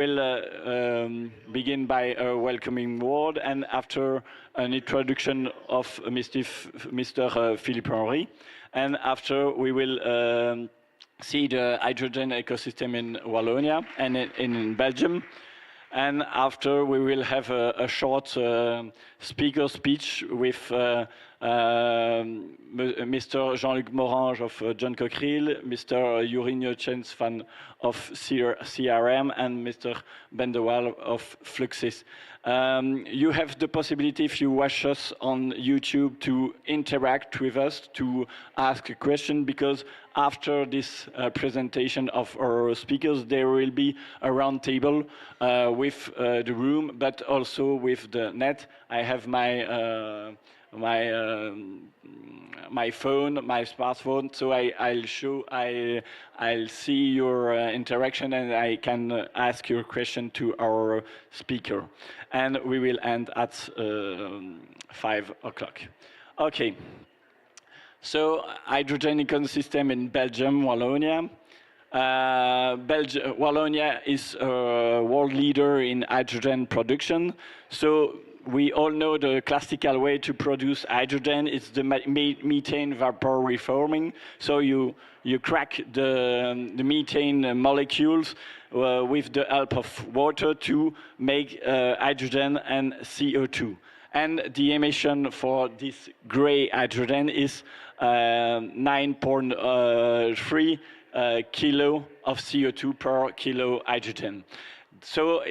will begin by a welcoming word, and after an introduction of Mr. Philippe Henry, and after we will see the hydrogen ecosystem in Wallonia and in Belgium. And after we will have a short speaker speech with Mr. Jean-Luc Morange of John Cockerill, Mr. Yurinho Chensfan of CRM, and Mr. Ben de Waal of Fluxys. You have the possibility, if you watch us on YouTube, to interact with us, to ask a question, because after this presentation of our speakers, there will be a round table with the room, but also with the net. I have my my phone, my smartphone, so I'll see your interaction, and I can ask your question to our speaker. And we will end at 5 o'clock. Okay. So, hydrogen ecosystem in Belgium, Wallonia. Wallonia is a world leader in hydrogen production. So we all know the classical way to produce hydrogen is the methane vapor reforming. So you crack the methane molecules with the help of water to make hydrogen and CO2. And the emission for this gray hydrogen is 9.3 kilo of CO2 per kilo hydrogen. So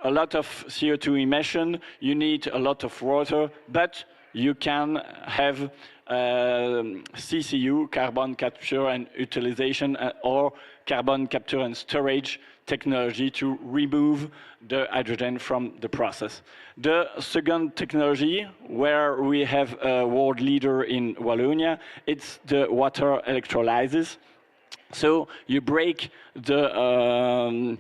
a lot of CO2 emission, you need a lot of water, but you can have CCU, carbon capture and utilization, or carbon capture and storage technology to remove the hydrogen from the process. The second technology, where we have a world leader in Wallonia, it's the water electrolysis. So you break the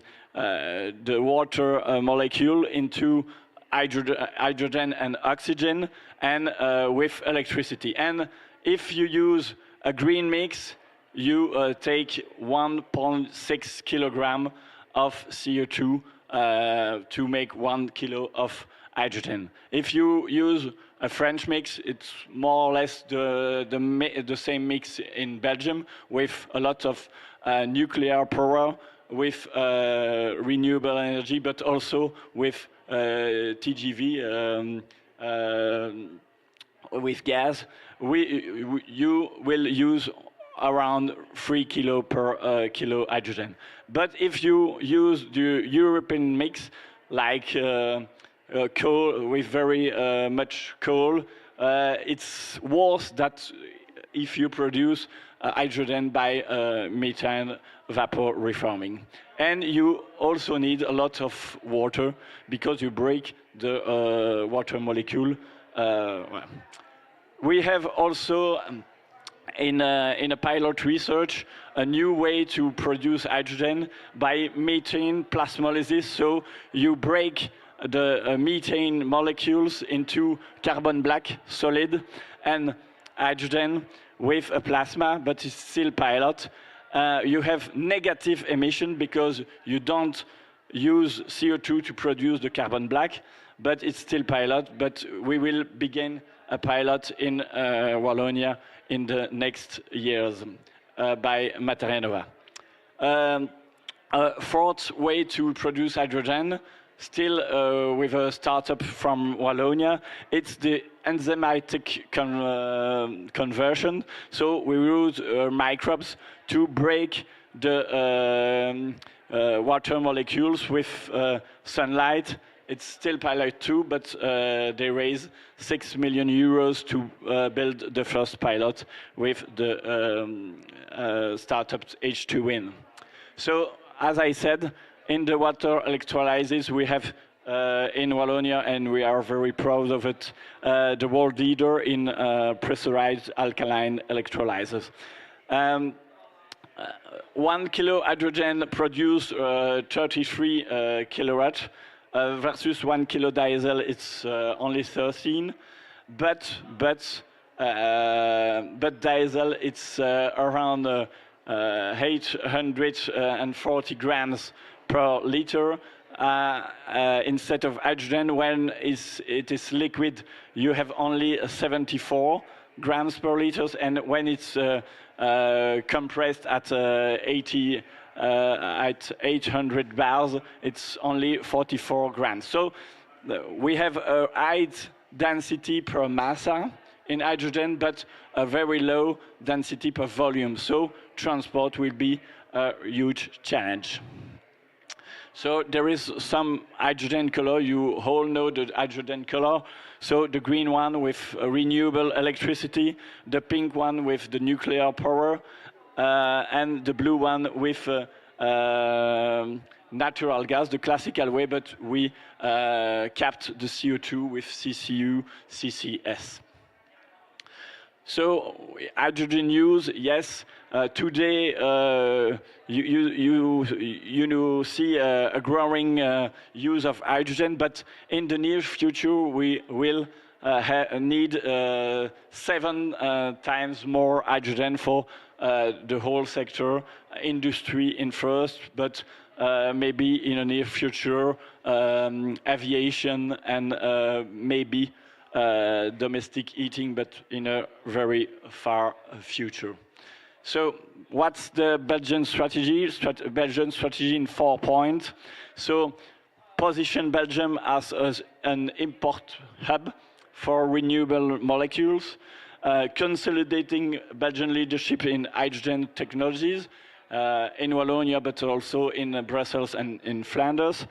water molecule into hydrogen and oxygen, and with electricity. And if you use a green mix, you take 1.6 kilogram of CO2 to make 1 kilo of hydrogen. If you use a French mix, it's more or less the same mix in Belgium, with a lot of nuclear power, with renewable energy, but also with TGV, with gas. You will use around 3 kilo per kilo hydrogen. But if you use the European mix, like coal, with very much coal, it's worse that if you produce hydrogen by methane vapor reforming. And you also need a lot of water, because you break the water molecule. We have also in a pilot research a new way to produce hydrogen by methane plasmolysis. So you break the methane molecules into carbon black solid and hydrogen with a plasma, but it's still pilot. You have negative emission because you don't use CO2 to produce the carbon black, but it's still pilot. But we will begin a pilot in Wallonia in the next years by Materia Nova. A fourth way to produce hydrogen, still with a startup from Wallonia, it's the enzymatic conversion. So we use microbes to break the water molecules with sunlight. It's still pilot too, but they raise 6 million euros to build the first pilot with the startup H2Win. So, as I said, in the water electrolysis, we have in Wallonia, and we are very proud of it, the world leader in pressurized alkaline electrolyzers. 1 kilo hydrogen produce 33 kilowatt, versus 1 kilo diesel, it's only 13. But diesel, it's around 840 grams per liter. instead of hydrogen. When it is liquid, you have only 74 grams per liter, and when it's compressed at 800 bars, it's only 44 grams. So we have a high density per massa in hydrogen, but a very low density per volume. So transport will be a huge challenge. So there is some hydrogen color. You all know the hydrogen color. So the green one with renewable electricity, the pink one with the nuclear power, and the blue one with natural gas, the classical way, but we capped the CO2 with CCU, CCS. So hydrogen use, yes. Today, you see a growing use of hydrogen, but in the near future, we will need 7 times more hydrogen for the whole sector, industry in first, but maybe in the near future, aviation and maybe domestic heating, but in a very far future. So what's the Belgian strategy? Belgian strategy in 4 points. So position Belgium as an import hub for renewable molecules, consolidating Belgian leadership in hydrogen technologies, in Wallonia, but also in Brussels and in Flanders.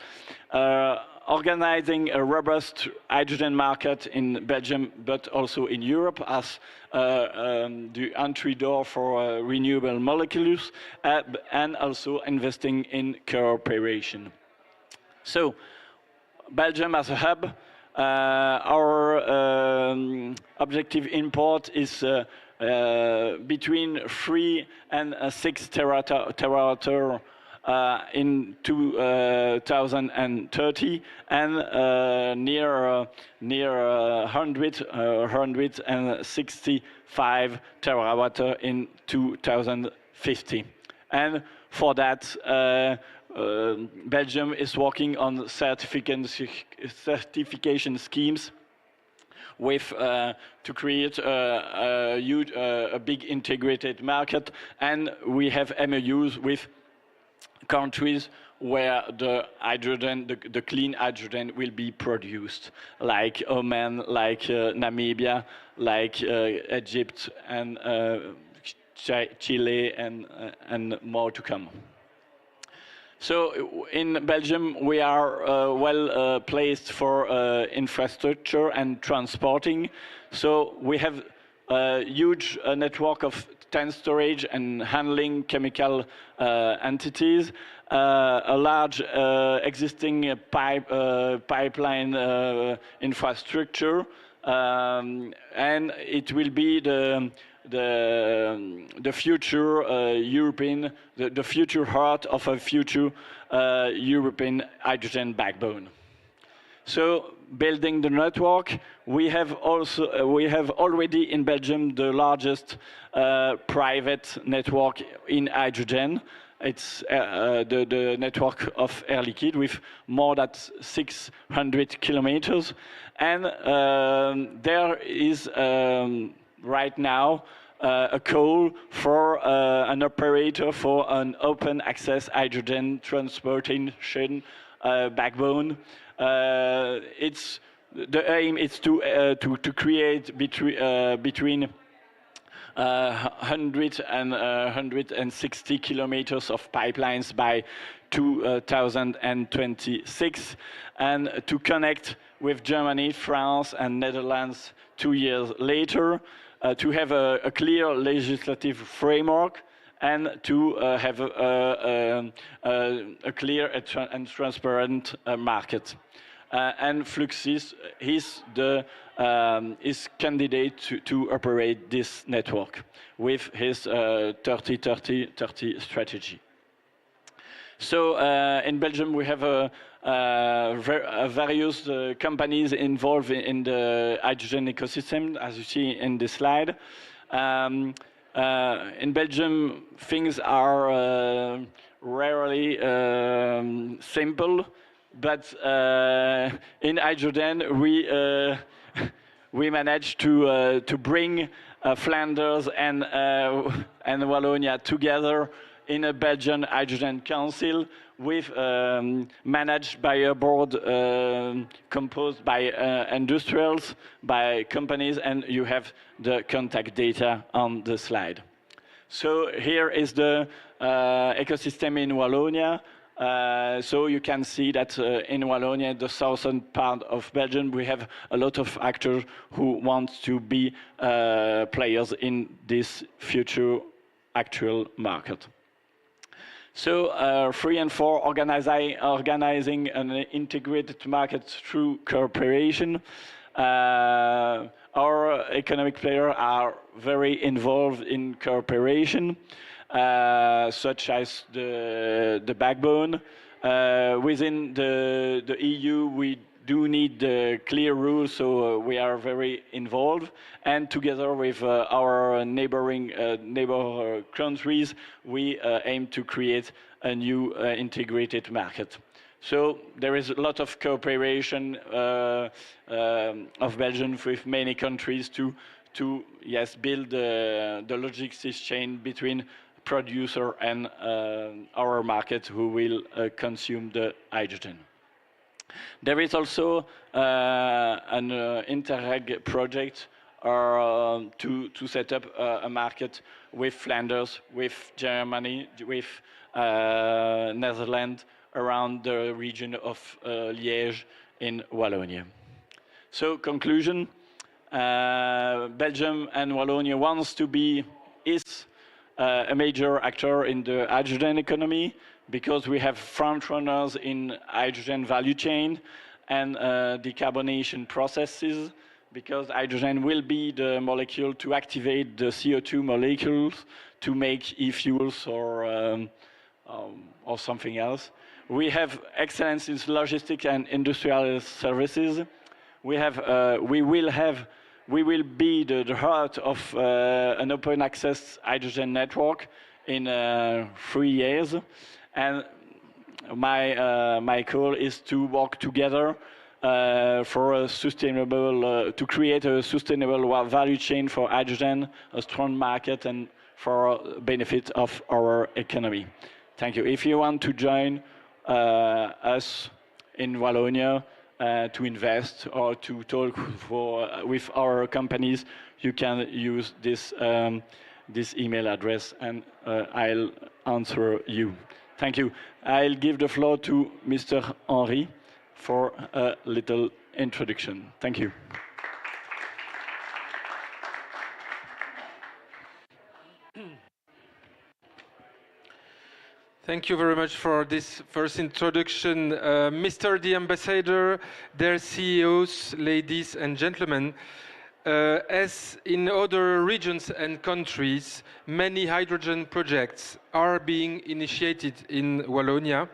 Organizing a robust hydrogen market in Belgium, but also in Europe as the entry door for renewable molecules, and also investing in cooperation. So, Belgium as a hub, our objective import is between 3 and 6 terawatt in 2030, and near 165 terawatt in 2050. And for that, Belgium is working on certification schemes with to create a big integrated market, and we have MOUs with countries where the hydrogen, the clean hydrogen will be produced, like Oman, like Namibia, like Egypt, and Chile, and more to come. So in Belgium, we are well placed for infrastructure and transporting. So we have a huge network of tank storage and handling chemical entities, a large existing pipeline infrastructure, and it will be the future European, the future heart of a future European hydrogen backbone. So building the network, we have already in Belgium the largest private network in hydrogen. It's the network of Air Liquide with more than 600 kilometers, and there is right now a call for an operator for an open access hydrogen transportation backbone. It's the aim is to create between 100 and 160 kilometers of pipelines by 2026, and to connect with Germany, France, and Netherlands 2 years later, to have a clear legislative framework, and to have a clear and transparent market. And Fluxys is candidate to operate this network with his 30-30-30 strategy. So in Belgium, we have various companies involved in the hydrogen ecosystem, as you see in this slide. In Belgium, things are rarely simple. but in hydrogen we managed to bring Flanders and Wallonia together in a Belgian Hydrogen Council, with managed by a board composed by industrials, by companies, and you have the contact data on the slide. So here is the ecosystem in Wallonia. So you can see that in Wallonia, the southern part of Belgium, we have a lot of actors who want to be players in this future actual market. So 3 and 4, organizing an integrated market through cooperation. Our economic players are very involved in cooperation, such as the backbone. Within the EU, we do need clear rules, so we are very involved. And together with our neighbor countries, we aim to create a new integrated market. So there is a lot of cooperation of Belgium with many countries to build the logistics chain between producer and our market who will consume the hydrogen. There is also an Interreg project to set up a market with Flanders, with Germany, with Netherlands, around the region of Liège in Wallonia. So conclusion, Belgium and Wallonia is a major actor in the hydrogen economy, because we have front runners in hydrogen value chain and decarbonation processes, because hydrogen will be the molecule to activate the CO2 molecules to make e-fuels or something else. We have excellence in logistics and industrial services. We will be the heart of an open access hydrogen network in 3 years. And my call is to work together for a sustainable, to create a sustainable value chain for hydrogen, a strong market, and for benefit of our economy. Thank you. If you want to join us in Wallonia to invest or to talk with our companies, you can use this email address, and I'll answer you. Thank you. I'll give the floor to Mr. Henry for a little introduction. Thank you. Thank you very much for this first introduction. Mr. the Ambassador, dear CEOs, ladies and gentlemen, as in other regions and countries, many hydrogen projects are being initiated in Wallonia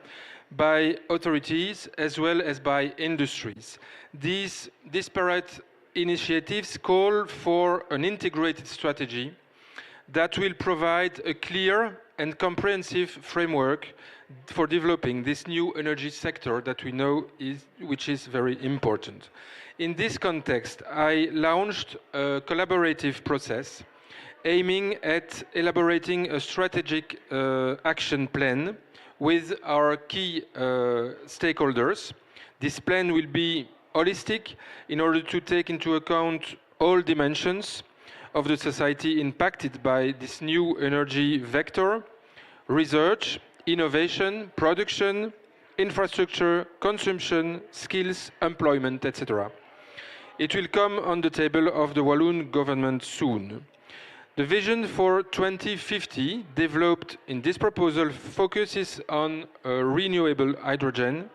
by authorities as well as by industries. These disparate initiatives call for an integrated strategy that will provide a clear and comprehensive framework for developing this new energy sector that we know which is very important. In this context, I launched a collaborative process aiming at elaborating a strategic action plan with our key stakeholders. This plan will be holistic in order to take into account all dimensions of the society impacted by this new energy vector: research, innovation, production, infrastructure, consumption, skills, employment, etc. It will come on the table of the Walloon government soon. The vision for 2050 developed in this proposal focuses on renewable hydrogen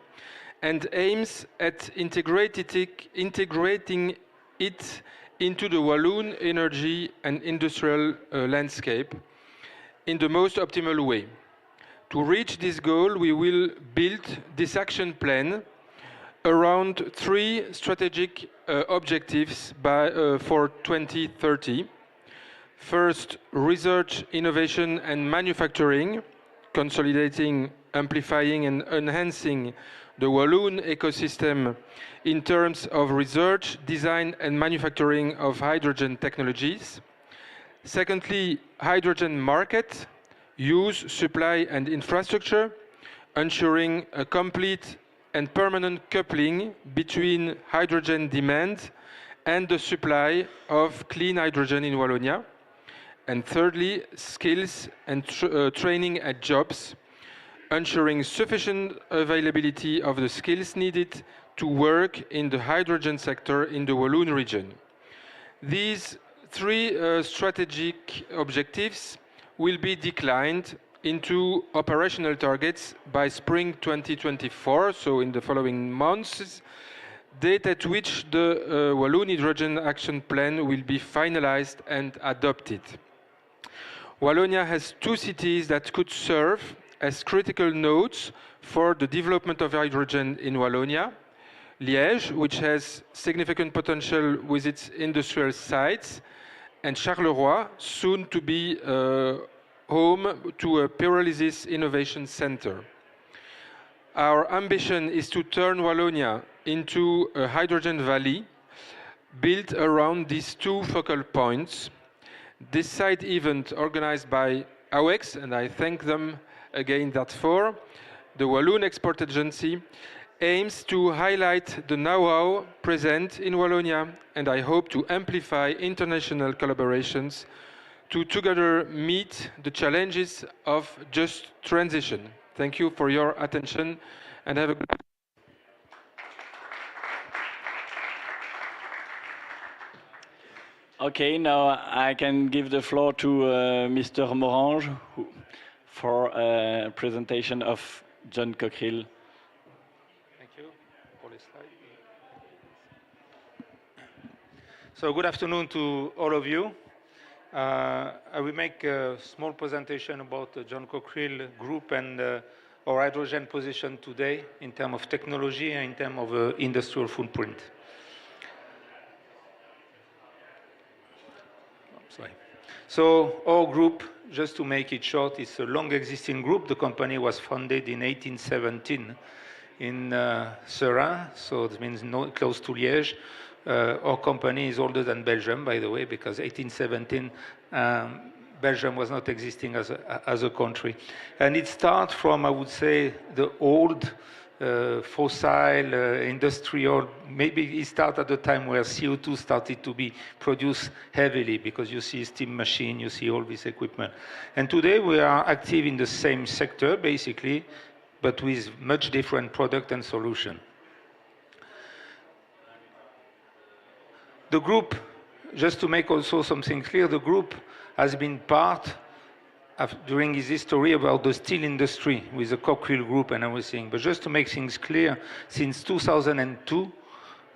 and aims at integrating it into the Walloon energy and industrial landscape in the most optimal way. To reach this goal, we will build this action plan around 3 strategic objectives for 2030. First, research, innovation, and manufacturing, consolidating, amplifying, and enhancing the Walloon ecosystem in terms of research, design and manufacturing of hydrogen technologies. Secondly, hydrogen market, use, supply and infrastructure, ensuring a complete and permanent coupling between hydrogen demand and the supply of clean hydrogen in Wallonia. And thirdly, skills and training at jobs, ensuring sufficient availability of the skills needed to work in the hydrogen sector in the Walloon region. These three strategic objectives will be declined into operational targets by spring 2024, so in the following months, date at which the Walloon Hydrogen Action Plan will be finalized and adopted. Wallonia has two cities that could serve as critical nodes for the development of hydrogen in Wallonia. Liège, which has significant potential with its industrial sites, and Charleroi, soon to be home to a pyrolysis innovation center. Our ambition is to turn Wallonia into a hydrogen valley built around these two focal points. This side event organized by AWEX, and I thank them again for, the Walloon Export Agency, aims to highlight the know-how present in Wallonia, and I hope to amplify international collaborations to together meet the challenges of just transition. Thank you for your attention and have a good day. Okay, now I can give the floor to Mr. Morange for a presentation of John Cockerill. Thank you for the slide. So good afternoon to all of you. I will make a small presentation about the John Cockerill Group and our hydrogen position today in terms of technology and in terms of industrial footprint. So our group, just to make it short, is a long-existing group. The company was founded in 1817 in Seraing, so it means close to Liège. Our company is older than Belgium, by the way, because 1817, Belgium was not existing as a country. And it starts from, I would say, the old fossil, industrial, maybe it started at the time where CO2 started to be produced heavily, because you see steam machine, you see all this equipment. And today we are active in the same sector, basically, but with much different product and solution. The group, just to make also something clear, the group has been part during his history about the steel industry with the Cockerill Group and everything. But just to make things clear, since 2002,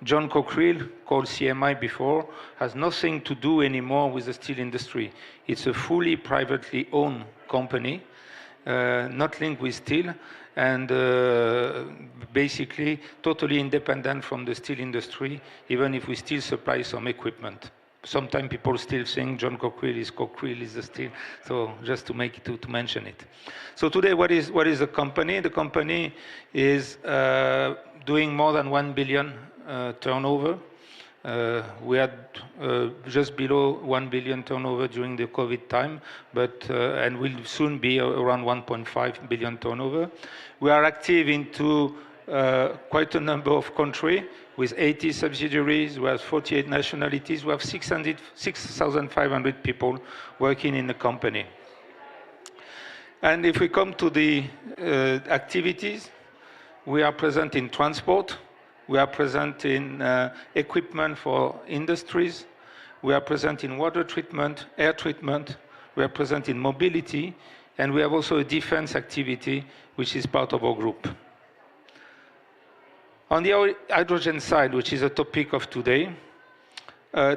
John Cockerill, called CMI before, has nothing to do anymore with the steel industry. It's a fully privately owned company, not linked with steel, and basically totally independent from the steel industry, even if we still supply some equipment. Sometimes people still think John Cockerill is the steel. So just to make it to mention it. So today, what is the company? The company is doing more than 1 billion turnover. We had just below 1 billion turnover during the COVID time, but and will soon be around 1.5 billion turnover. We are active into quite a number of countries with 80 subsidiaries. We have 48 nationalities. We have 6,500 people working in the company. And if we come to the activities, we are present in transport. We are present in equipment for industries. We are present in water treatment, air treatment. We are present in mobility. And we have also a defense activity, which is part of our group. On the hydrogen side, which is a topic of today,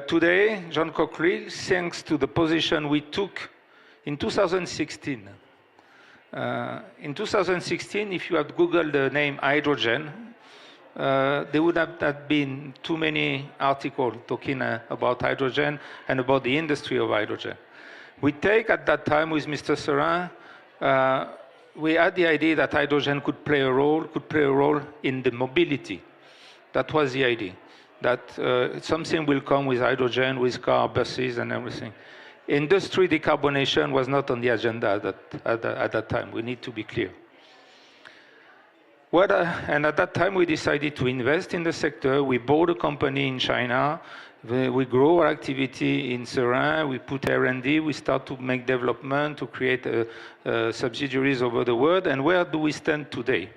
today, John Cockerill, thanks to the position we took in 2016. In 2016, if you had Googled the name hydrogen, there would have not been too many articles talking about hydrogen and about the industry of hydrogen. We take at that time with Mr. Seraing we had the idea that hydrogen could play a role in the mobility. That was the idea, that something will come with hydrogen, with car, buses, and everything. Industry decarbonation was not on the agenda at that time. We need to be clear. And at that time, we decided to invest in the sector. We bought a company in China. We grow our activity in Seraing. We put R&D. We start to make development, to create subsidiaries over the world. And where do we stand today?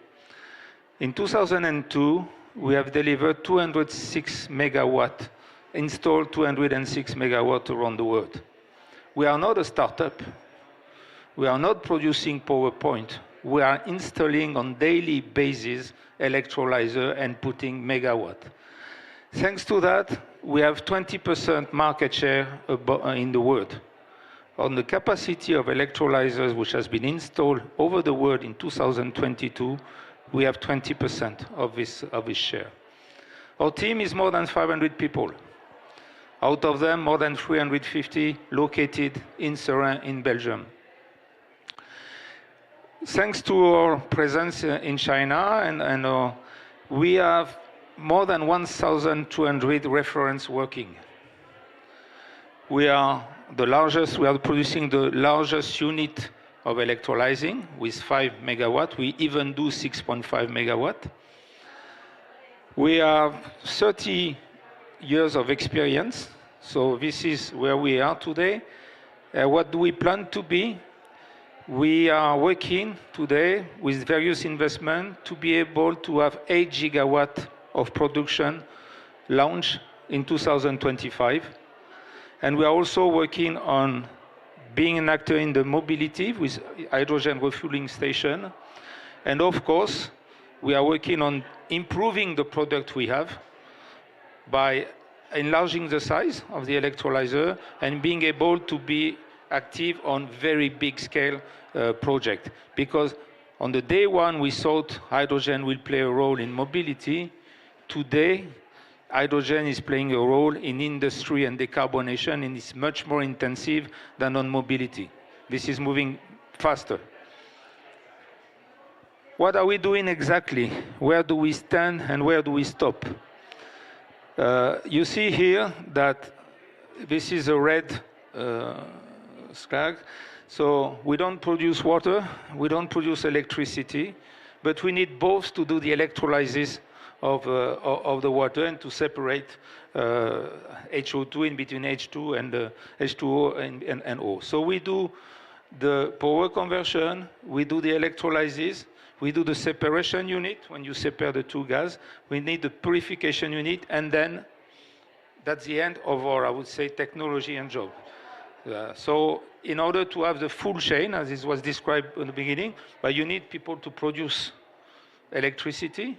In 2002, we have delivered 206 megawatt, installed 206 megawatt around the world. We are not a startup. We are not producing PowerPoint. We are installing on daily basis electrolyzer and putting megawatt. Thanks to that, we have 20% market share in the world. On the capacity of electrolyzers which has been installed over the world in 2022, we have 20% of this share. Our team is more than 500 people. Out of them, more than 350 located in Seraing in Belgium. Thanks to our presence in China, and we have more than 1,200 reference working. We are producing the largest unit of electrolyzing with 5 megawatt. We even do 6.5 megawatt. We have 30 years of experience. So this is where we are today. What do we plan to be? We are working today with various investment to be able to have 8 gigawatt of production launch in 2025. And we are also working on being an actor in the mobility with hydrogen refueling station. And of course, we are working on improving the product we have by enlarging the size of the electrolyzer and being able to be active on very big scale project. Because on the day one we thought hydrogen will play a role in mobility. Today, hydrogen is playing a role in industry and decarbonation, and it's much more intensive than on mobility. This is moving faster. What are we doing exactly? Where do we stand and where do we stop? You see here that this is a red scrag. So we don't produce water, we don't produce electricity, but we need both to do the electrolysis of the water and to separate HO2 in between H2 and H2O and O. So we do the power conversion, we do the electrolysis, we do the separation unit when you separate the two gas, we need the purification unit, and then that's the end of our, I would say, technology and job. So in order to have the full chain, as this was described in the beginning, but you need people to produce electricity,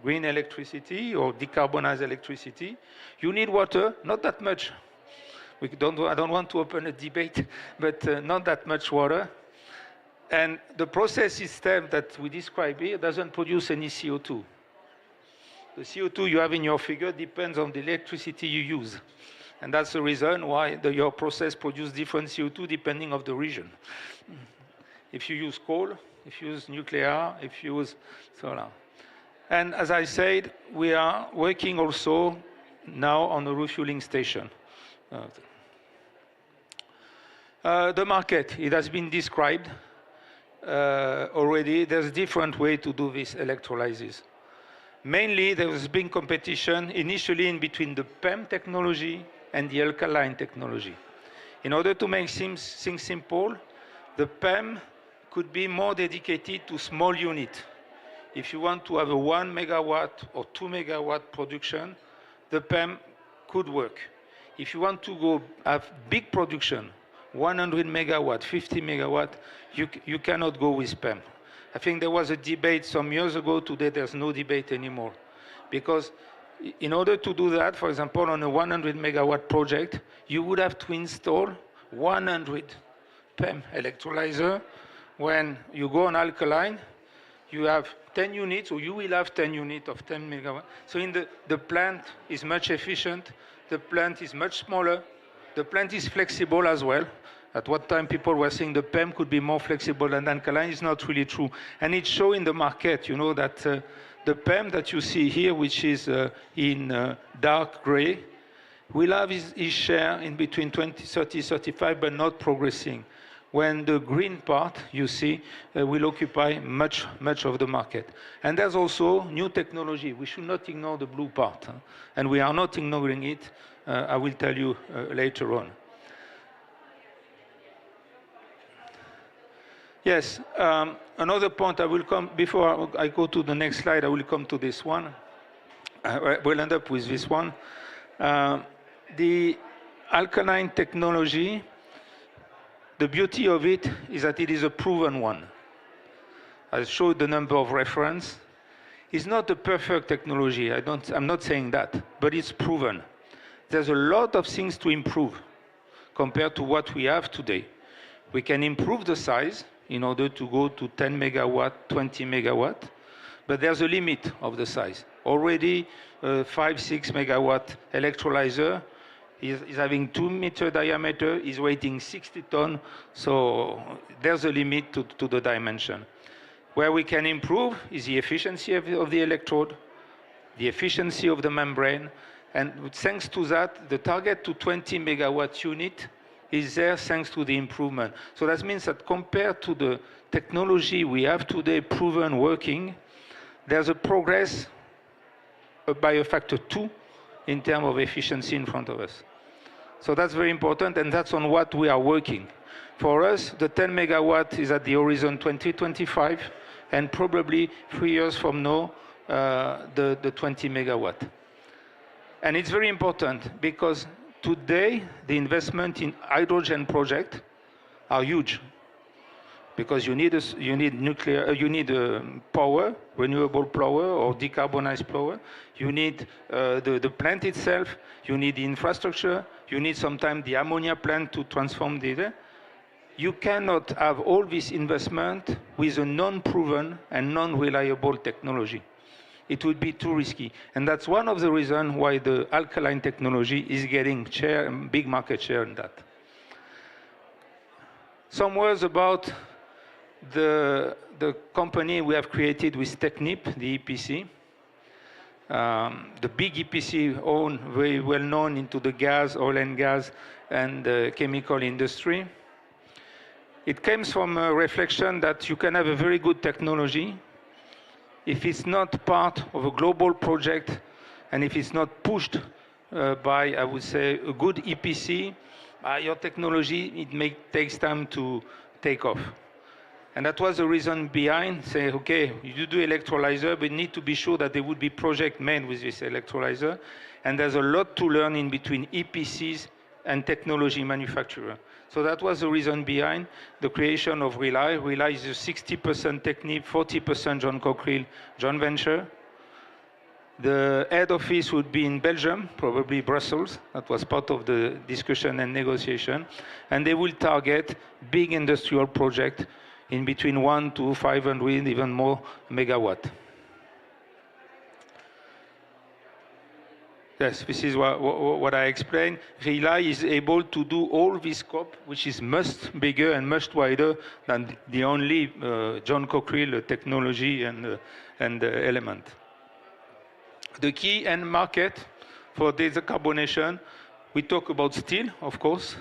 green electricity or decarbonized electricity. You need water, not that much. I don't want to open a debate, but not that much water. And the process system that we describe here doesn't produce any CO2. The CO2 you have in your figure depends on the electricity you use. And that's the reason why your process produces different CO2 depending on the region. If you use coal, if you use nuclear, if you use solar. And as I said, we are working also now on a refueling station. The market, it has been described already. There's different ways to do this electrolysis. Mainly, there has been competition initially in between the PEM technology and the alkaline technology. In order to make things simple, the PEM could be more dedicated to small unit. If you want to have a 1 megawatt or 2 megawatt production, the PEM could work. If you want to go have big production, 100 megawatt, 50 megawatt, you cannot go with PEM. I think there was a debate some years ago. Today there's no debate anymore. Because in order to do that, for example, on a 100 megawatt project, you would have to install 100 PEM electrolyzer. When you go on alkaline, you have 10 units, or you will have 10 units of 10 megawatt. So the plant is much efficient, the plant is much smaller, the plant is flexible as well. At one time, people were saying the PEM could be more flexible than alkaline. It's not really true. And it's showing the market, you know, that the PEM that you see here, which is in dark gray, will have his share in between 20, 30, 35, but not progressing. When the green part, you see, will occupy much of the market. And there's also new technology. We should not ignore the blue part. And we are not ignoring it. I will tell you later on. Yes, another point I will come, before I go to the next slide, I will come to this one. We'll end up with this one. The alkaline technology, the beauty of it is that it is a proven one. I showed the number of reference. It's not a perfect technology, I'm not saying that, but it's proven. There's a lot of things to improve compared to what we have today. We can improve the size in order to go to 10 megawatt, 20 megawatt, but there's a limit of the size. Already 5-6 megawatt electrolyzer is having 2-meter diameter, is weighing 60 tons, so there's a limit to the dimension. Where we can improve is the efficiency of the electrode, the efficiency of the membrane, and thanks to that, the target to 20 megawatt unit is there thanks to the improvement. So that means that compared to the technology we have today proven working, there's a progress by a factor 2 in terms of efficiency in front of us. So that's very important, and that's on what we are working. For us, the 10 megawatt is at the horizon 2025, and probably 3 years from now, the 20 megawatt. And it's very important because today, the investment in hydrogen projects are huge. Because you need power, renewable power or decarbonized power. You need the plant itself. You need the infrastructure. You need sometimes the ammonia plant to transform the. You cannot have all this investment with a non-proven and non-reliable technology. It would be too risky. And that's one of the reasons why the alkaline technology is getting big market share in that. Some words about the company we have created with Technip, the EPC. The big EPC very well known into the gas, oil and gas, and the chemical industry. It comes from a reflection that you can have a very good technology if it's not part of a global project and if it's not pushed by, I would say, a good EPC, your technology, takes time to take off. And that was the reason behind saying, okay, you do electrolyzer, but you need to be sure that there would be project made with this electrolyzer. And there's a lot to learn in between EPCs and technology manufacturer. So that was the reason behind the creation of Rely. Rely is a 60% Technip, 40% John Cockerill joint venture. The head office would be in Belgium, probably Brussels. That was part of the discussion and negotiation. And they will target big industrial projects in between 1 to 500, even more megawatt. Yes, this is what I explained. Rely is able to do all this scope, which is much bigger and much wider than the only John Cockerill technology and element. The key end market for decarbonation, we talk about steel, of course.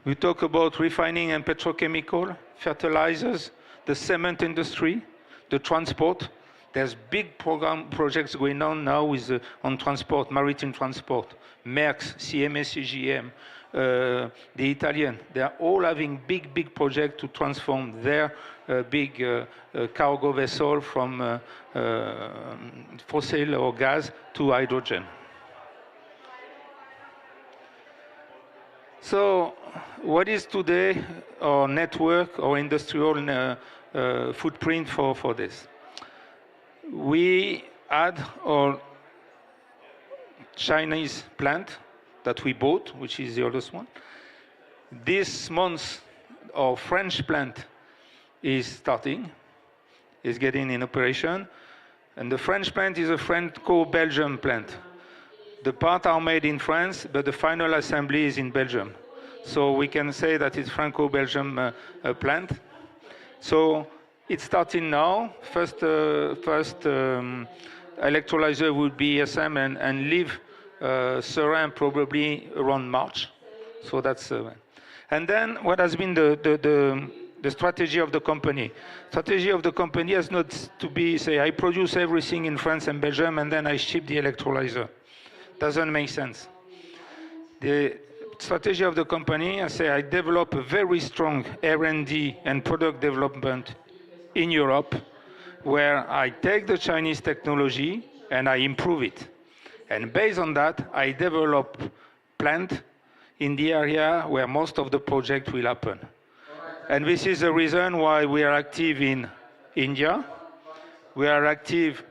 We talk about refining and petrochemical, fertilizers, the cement industry, the transport. There's big projects going on now on transport, maritime transport. Maersk, CMA CGM, the Italian, they are all having big projects to transform their big cargo vessel from fossil or gas to hydrogen. So what is today our network or industrial footprint for this? We had our Chinese plant that we bought, which is the oldest one. This month, our French plant is starting, is getting in operation. And the French plant is a Franco-Belgian plant. The parts are made in France, but the final assembly is in Belgium. So we can say that it's Franco-Belgium plant. So it's starting now. First electrolyzer will be ESM and leave Seraing probably around March. So that's and then what has been the strategy of the company? Strategy of the company has not to be say I produce everything in France and Belgium and then I ship the electrolyzer. Doesn't make sense. The strategy of the company, I say I develop a very strong R&D and product development in Europe, where I take the Chinese technology and I improve it. And based on that, I develop plant in the area where most of the project will happen. And this is the reason why we are active in India, we are active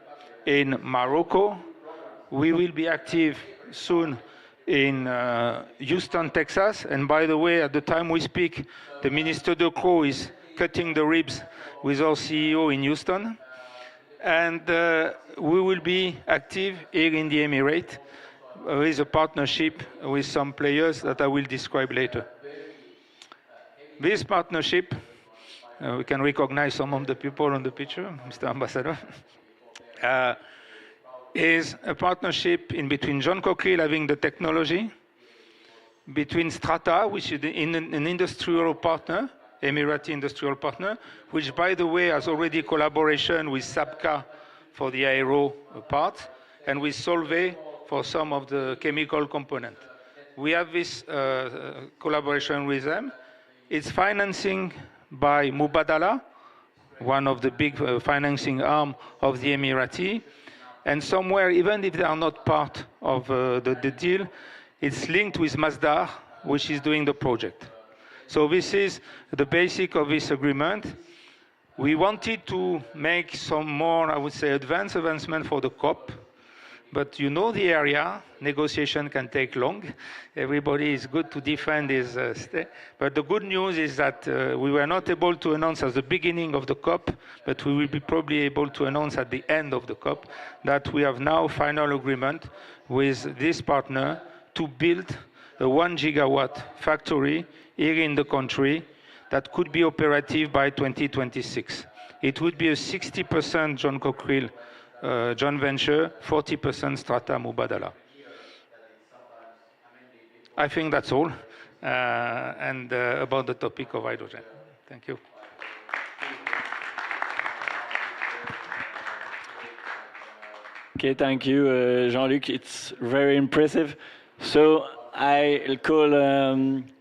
in Morocco, we will be active soon in Houston, Texas. And by the way, at the time we speak, the Minister de Croo is cutting the ribs with our CEO in Houston. And we will be active here in the Emirates with a partnership with some players that I will describe later. This partnership, we can recognize some of the people on the picture, Mr. Ambassador, is a partnership in between John Cockerill having the technology, between Strata, which is an industrial partner, Emirati industrial partner, which by the way has already collaboration with Sapka for the aero part, and with Solvay for some of the chemical component. We have this collaboration with them. It's financing by Mubadala, one of the big financing arm of the Emirati. And somewhere, even if they are not part of the deal, it's linked with Masdar, which is doing the project. So this is the basic of this agreement. We wanted to make some more, I would say, advancement for the COP. But you know the area, negotiation can take long. Everybody is good to defend his stay. But the good news is that we were not able to announce at the beginning of the COP, but we will be probably able to announce at the end of the COP that we have now final agreement with this partner to build a 1 gigawatt factory here in the country that could be operative by 2026. It would be a 60% John Cockerill joint venture, 40% Strata Mubadala. I think that's all, and about the topic of hydrogen. Thank you. Okay, thank you, Jean-Luc. It's very impressive. So I'll call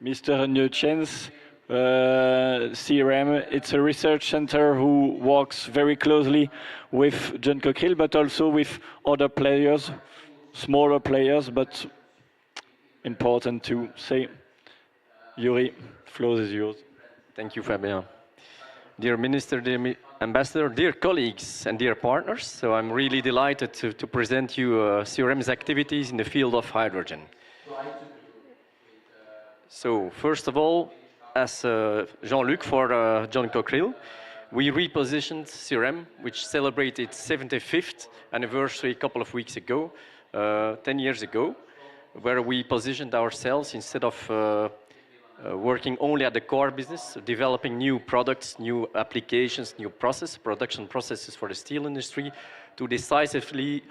Mr. Neuchens, CRM. It's a research center who works very closely with John Cockerill, but also with other players, smaller players, but important to say. Yuri, floor is yours. Thank you, Fabien. Dear Minister, dear Ambassador, dear colleagues and dear partners, so I'm really delighted to present you CRM's activities in the field of hydrogen. So, first of all, as Jean-Luc for John Cockerill, we repositioned CRM, which celebrated its 75th anniversary a couple of weeks ago, 10 years ago, where we positioned ourselves instead of working only at the core business, developing new products, new applications, new production processes for the steel industry, to decisively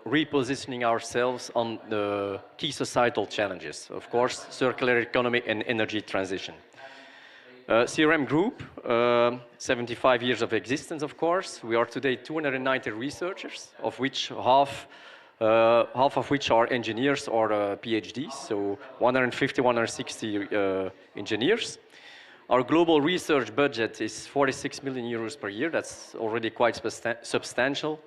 repositioning ourselves on the key societal challenges, of course, circular economy and energy transition. CRM Group, 75 years of existence, of course. We are today 290 researchers, of which half of which are engineers or PhDs, so 150, 160 engineers. Our global research budget is 46 million euros per year. That's already quite substantial.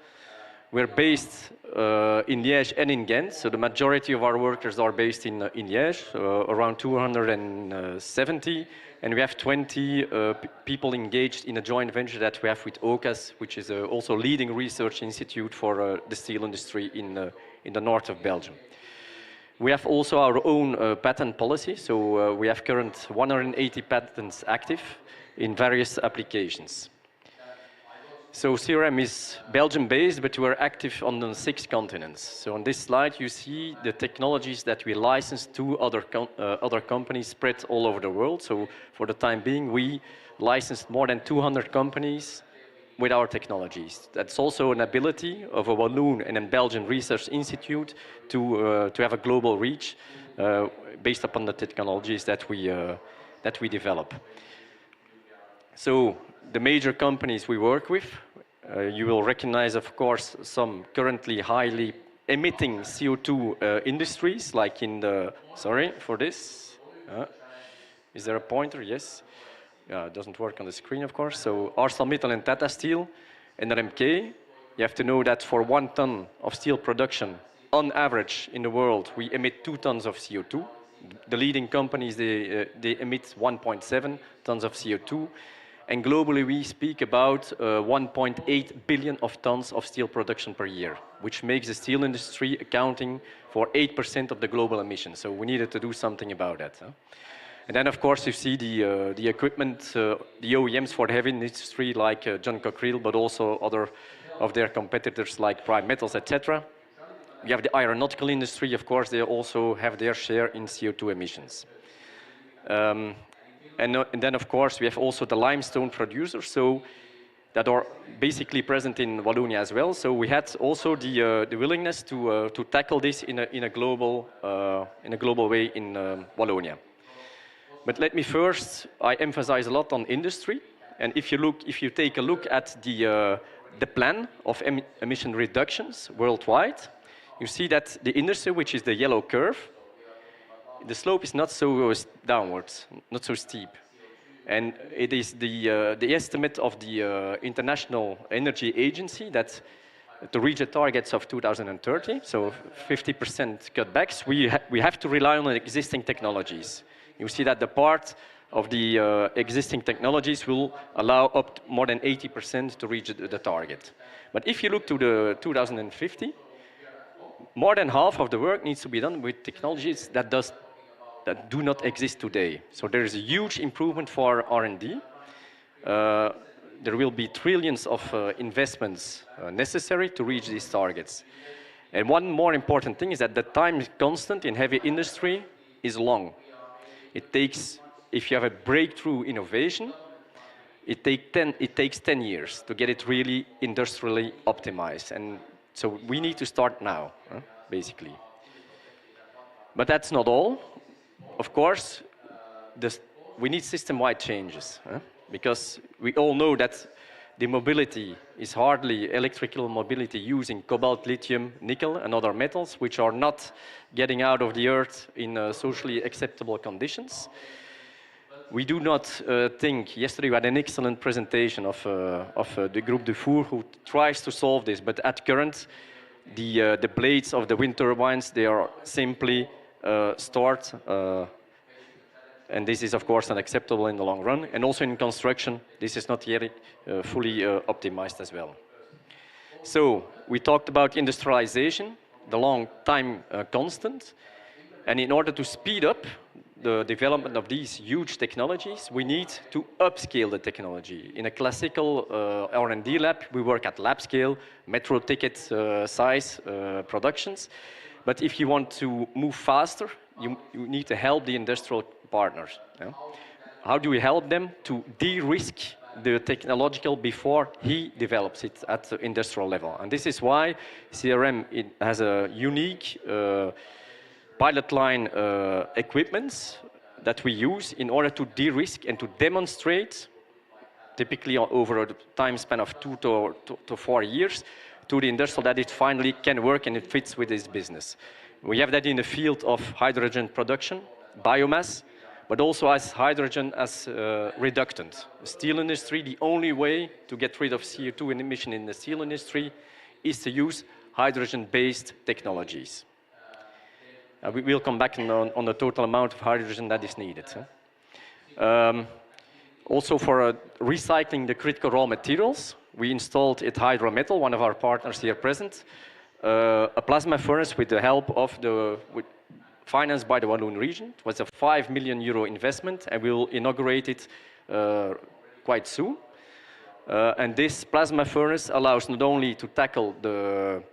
We're based in Liège and in Ghent, so the majority of our workers are based in Liège, around 270, and we have 20 people engaged in a joint venture that we have with OCAS, which is also a leading research institute for the steel industry in the north of Belgium. We have also our own patent policy, so we have current 180 patents active in various applications. So CRM is Belgium-based, but we're active on the 6 continents. So on this slide, you see the technologies that we license to other companies spread all over the world. So for the time being, we licensed more than 200 companies with our technologies. That's also an ability of a Walloon and a Belgian Research Institute to have a global reach based upon the technologies that we develop. So the major companies we work with, you will recognize, of course, some currently highly emitting CO2 industries, like in the, sorry for this. Is there a pointer? Yes. It doesn't work on the screen, of course. So ArcelorMittal and Tata Steel, NRMK. You have to know that for 1 ton of steel production, on average in the world, we emit 2 tons of CO2. The leading companies, they emit 1.7 tons of CO2. And globally, we speak about 1.8 billion of tons of steel production per year, which makes the steel industry accounting for 8% of the global emissions. So we needed to do something about that. And then, of course, you see the equipment, the OEMs for the heavy industry, like John Cockerill, but also other of their competitors like Prime Metals, etc. We have the aeronautical industry, of course, they also have their share in CO2 emissions. And then, of course, we have also the limestone producers, so that are basically present in Wallonia as well. So we had also the willingness to tackle this in a global way in Wallonia. But let me first, I emphasize a lot on industry, and if you take a look at the plan of emission reductions worldwide, you see that the industry, which is the yellow curve, the slope is not so downwards, not so steep. And it is the estimate of the International Energy Agency that to reach the targets of 2030, so 50% cutbacks, we have to rely on existing technologies. You see that the part of the existing technologies will allow up to more than 80% to reach the target. But if you look to the 2050, more than half of the work needs to be done with technologies that do not exist today. So there is a huge improvement for R&D. There will be trillions of investments necessary to reach these targets. And one more important thing is that the time constant in heavy industry is long. It takes, if you have a breakthrough innovation, it takes 10 years to get it really industrially optimized. And so we need to start now, basically. But that's not all. Of course, we need system-wide changes, because we all know that the mobility is hardly electrical mobility using cobalt, lithium, nickel, and other metals, which are not getting out of the earth in socially acceptable conditions. We do not think, yesterday we had an excellent presentation of the Groupe de Four who tries to solve this, but at current, the blades of the wind turbines, they are simply stored, and this is of course unacceptable in the long run. And also in construction, this is not yet fully optimized as well. So we talked about industrialization, the long time constant, and in order to speed up the development of these huge technologies, we need to upscale the technology. In a classical R&D lab, we work at lab scale, metro ticket size productions. But if you want to move faster, you need to help the industrial partners. Yeah? How do we help them to de-risk the technological before he develops it at the industrial level? And this is why CRM has a unique pilot line equipments that we use in order to de-risk and to demonstrate, typically over a time span of 2 to 4 years, to the industrial that it finally can work and it fits with this business. We have that in the field of hydrogen production, biomass, but also as hydrogen as reductant. The steel industry, the only way to get rid of CO2 emission in the steel industry is to use hydrogen-based technologies. We will come back on the total amount of hydrogen that is needed. Also for recycling the critical raw materials, we installed at Hydrometal, one of our partners here present, a plasma furnace with the help of financed by the Walloon region. It was a €5 million investment, and we will inaugurate it quite soon. And this plasma furnace allows not only to tackle the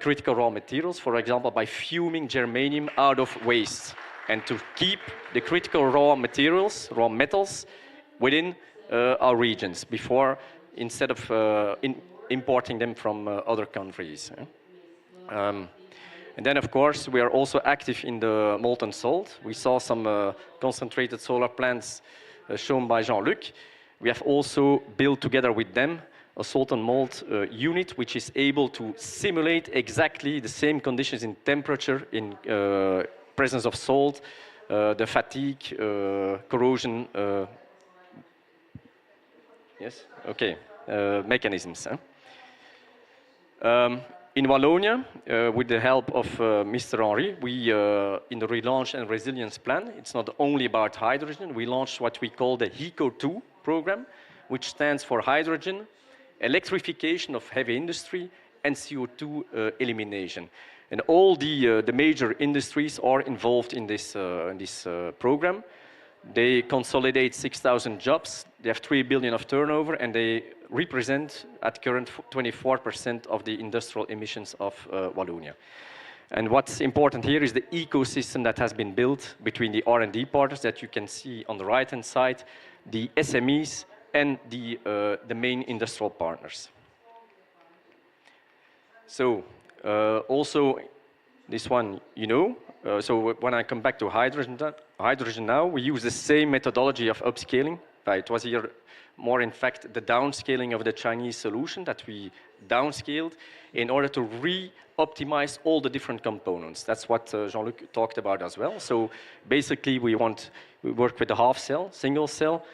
critical raw materials, for example, by fuming germanium out of waste, and to keep the critical raw materials, raw metals, within our regions before, instead of importing them from other countries. And then, of course, we are also active in the molten salt. We saw some concentrated solar plants shown by Jean-Luc. We have also built together with them a salt and malt unit, which is able to simulate exactly the same conditions in temperature, in presence of salt, the fatigue, corrosion, yes, okay, mechanisms. In Wallonia, with the help of Mr. Henri, we, in the Relaunch and Resilience Plan, it's not only about hydrogen, we launched what we call the HECO2 program, which stands for hydrogen, electrification of heavy industry, and CO2 elimination. And all the major industries are involved in this program. They consolidate 6,000 jobs, they have 3 billion of turnover, and they represent at current 24% of the industrial emissions of Wallonia. And what's important here is the ecosystem that has been built between the R&D partners that you can see on the right-hand side, the SMEs, and the main industrial partners. So also this one, you know, so when I come back to hydrogen now, we use the same methodology of upscaling. It was here more, in fact, the downscaling of the Chinese solution that we downscaled in order to re-optimize all the different components. That's what Jean-Luc talked about as well. So basically, we work with a half cell, single cell,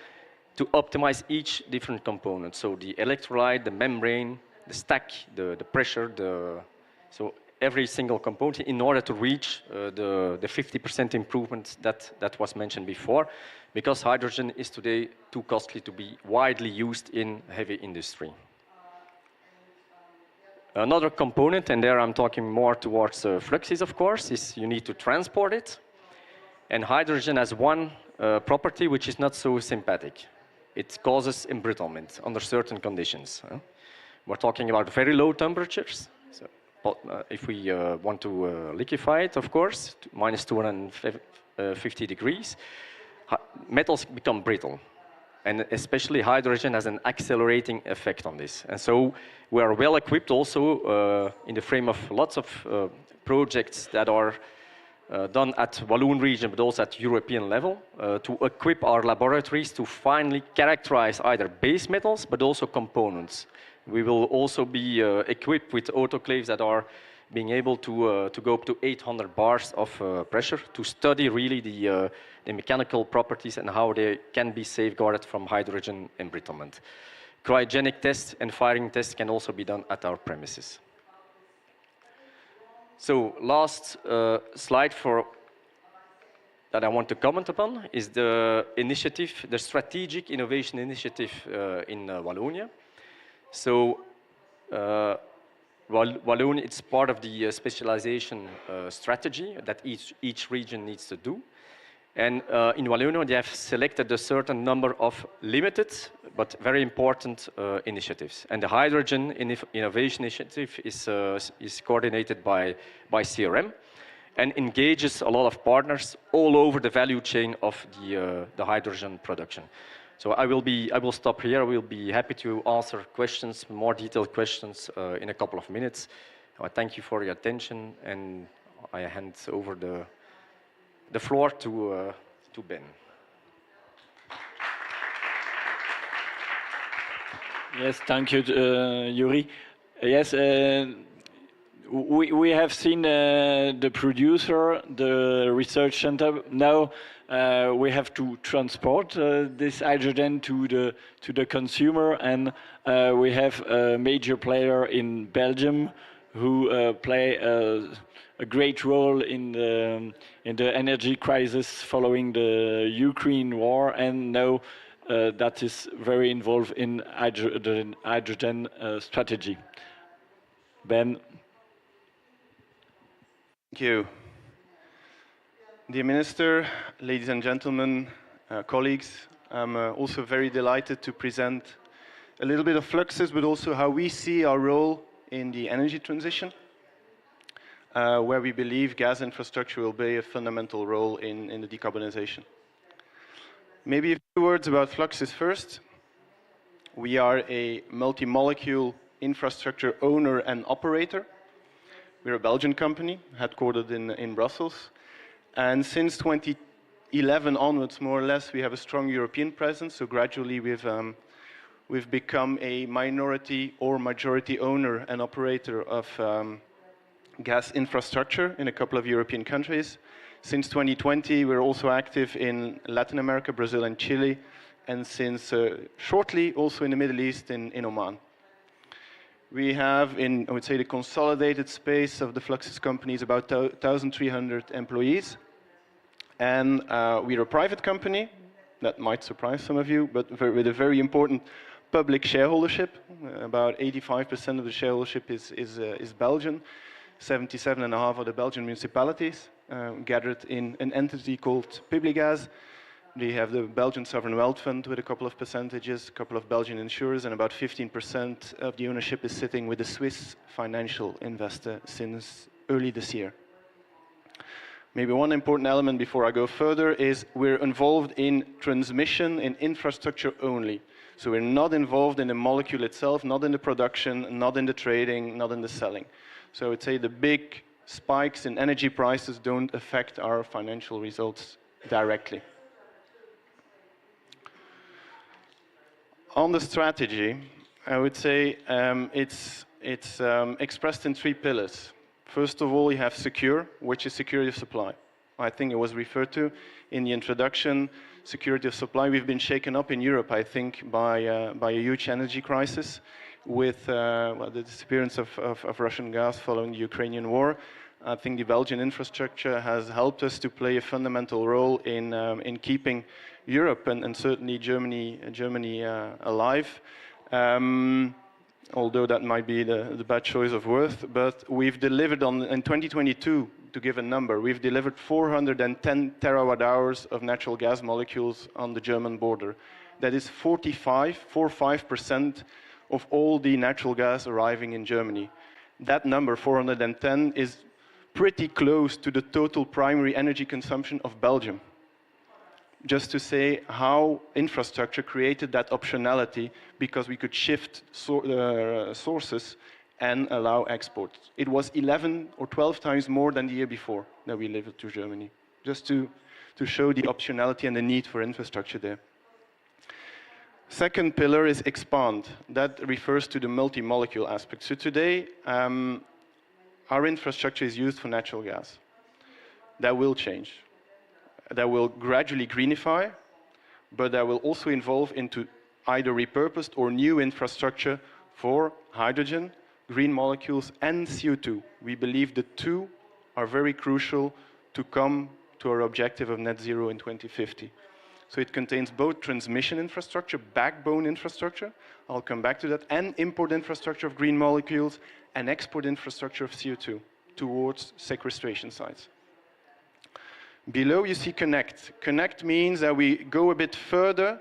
to optimize each different component. So the electrolyte, the membrane, the stack, the pressure, so every single component in order to reach the 50% improvement that was mentioned before, because hydrogen is today too costly to be widely used in heavy industry. Another component, and there I'm talking more towards fluxes, of course, is you need to transport it. And hydrogen has one property which is not so sympathetic. It causes embrittlement under certain conditions. We're talking about very low temperatures. So, if we want to liquefy it, of course, to minus 250 degrees, metals become brittle. And especially hydrogen has an accelerating effect on this. And so we are well equipped also in the frame of lots of projects that are done at Walloon region, but also at European level, to equip our laboratories to finally characterize either base metals, but also components. We will also be equipped with autoclaves that are being able to go up to 800 bars of pressure to study really the mechanical properties and how they can be safeguarded from hydrogen embrittlement. Cryogenic tests and firing tests can also be done at our premises. So last slide that I want to comment upon is the initiative, the strategic innovation initiative in Wallonia. So Wallonia, it's part of the specialization strategy that each region needs to do. And in Wallonia, they have selected a certain number of limited but very important initiatives. And the Hydrogen Innovation Initiative is coordinated by CRM and engages a lot of partners all over the value chain of the hydrogen production. So I will stop here. I will be happy to answer questions, more detailed questions in a couple of minutes. Thank you for your attention, and I hand over the floor to Ben. Yes, thank you, Yuri. Yes, we have seen the producer, the research center. Now we have to transport this hydrogen to the consumer, and we have a major player in Belgium who play a great role in the energy crisis following the Ukraine war, and now that is very involved in the hydrogen strategy. Ben. Thank you. Dear Minister, ladies and gentlemen, colleagues, I'm also very delighted to present a little bit of Fluxys, but also how we see our role in the energy transition, where we believe gas infrastructure will play a fundamental role in the decarbonization. Maybe a few words about Fluxys first. We are a multi-molecule infrastructure owner and operator. We're a Belgian company, headquartered in Brussels. And since 2011 onwards, more or less, we have a strong European presence. So gradually we've become a minority or majority owner and operator of gas infrastructure in a couple of European countries. Since 2020, we're also active in Latin America, Brazil and Chile, and since shortly also in the Middle East, in Oman. We have, in, I would say, the consolidated space of the Fluxys companies, about 1,300 employees. And we're a private company. That might surprise some of you, but with a very important public shareholdership. About 85% of the shareholdership is Belgian. 77.5% of the Belgian municipalities gathered in an entity called Publigas. They have the Belgian Sovereign Wealth Fund with a couple of percentages, a couple of Belgian insurers, and about 15% of the ownership is sitting with a Swiss financial investor since early this year. Maybe one important element before I go further is we're involved in transmission and infrastructure only. So we're not involved in the molecule itself, not in the production, not in the trading, not in the selling. So I would say the big spikes in energy prices don't affect our financial results directly. On the strategy, I would say it's expressed in 3 pillars. First of all, you have secure, which is security of supply. I think it was referred to in the introduction. Security of supply, we've been shaken up in Europe, I think, by a huge energy crisis with well, the disappearance of Russian gas following the Ukrainian war. I think the Belgian infrastructure has helped us to play a fundamental role in keeping Europe and certainly Germany alive. Although that might be the bad choice of words, but we've delivered in 2022, to give a number, we've delivered 410 terawatt hours of natural gas molecules on the German border. That is 45% of all the natural gas arriving in Germany. That number, 410, is pretty close to the total primary energy consumption of Belgium. Just to say how infrastructure created that optionality, because we could shift sources and allow exports. It was 11 or 12 times more than the year before that we delivered to Germany, just to show the optionality and the need for infrastructure there. Second pillar is expand. That refers to the multi-molecule aspect. So today, our infrastructure is used for natural gas. That will change. That will gradually greenify, but that will also evolve into either repurposed or new infrastructure for hydrogen, green molecules, and CO2. We believe the two are very crucial to come to our objective of net zero in 2050. So it contains both transmission infrastructure, backbone infrastructure, I'll come back to that, and import infrastructure of green molecules and export infrastructure of CO2 towards sequestration sites. Below you see connect. Connect means that we go a bit further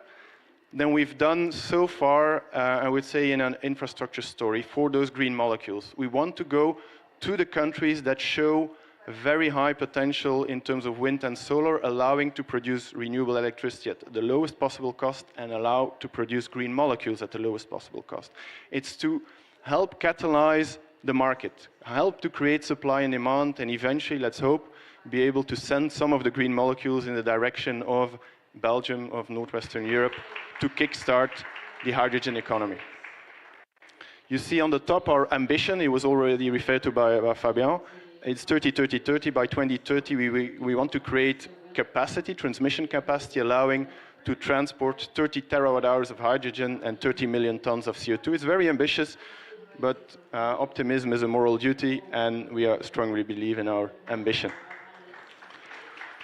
than we've done so far, I would say, in an infrastructure story for those green molecules. We want to go to the countries that show very high potential in terms of wind and solar, allowing to produce renewable electricity at the lowest possible cost and allow to produce green molecules at the lowest possible cost. It's to help catalyze the market, help to create supply and demand, and eventually, let's hope, be able to send some of the green molecules in the direction of Belgium, of Northwestern Europe, to kickstart the hydrogen economy. You see on the top our ambition, it was already referred to by Fabien. It's 30-30-30. By 2030, we want to create capacity, transmission capacity, allowing to transport 30 terawatt hours of hydrogen and 30 million tons of CO2. It's very ambitious, but optimism is a moral duty, and we strongly believe in our ambition.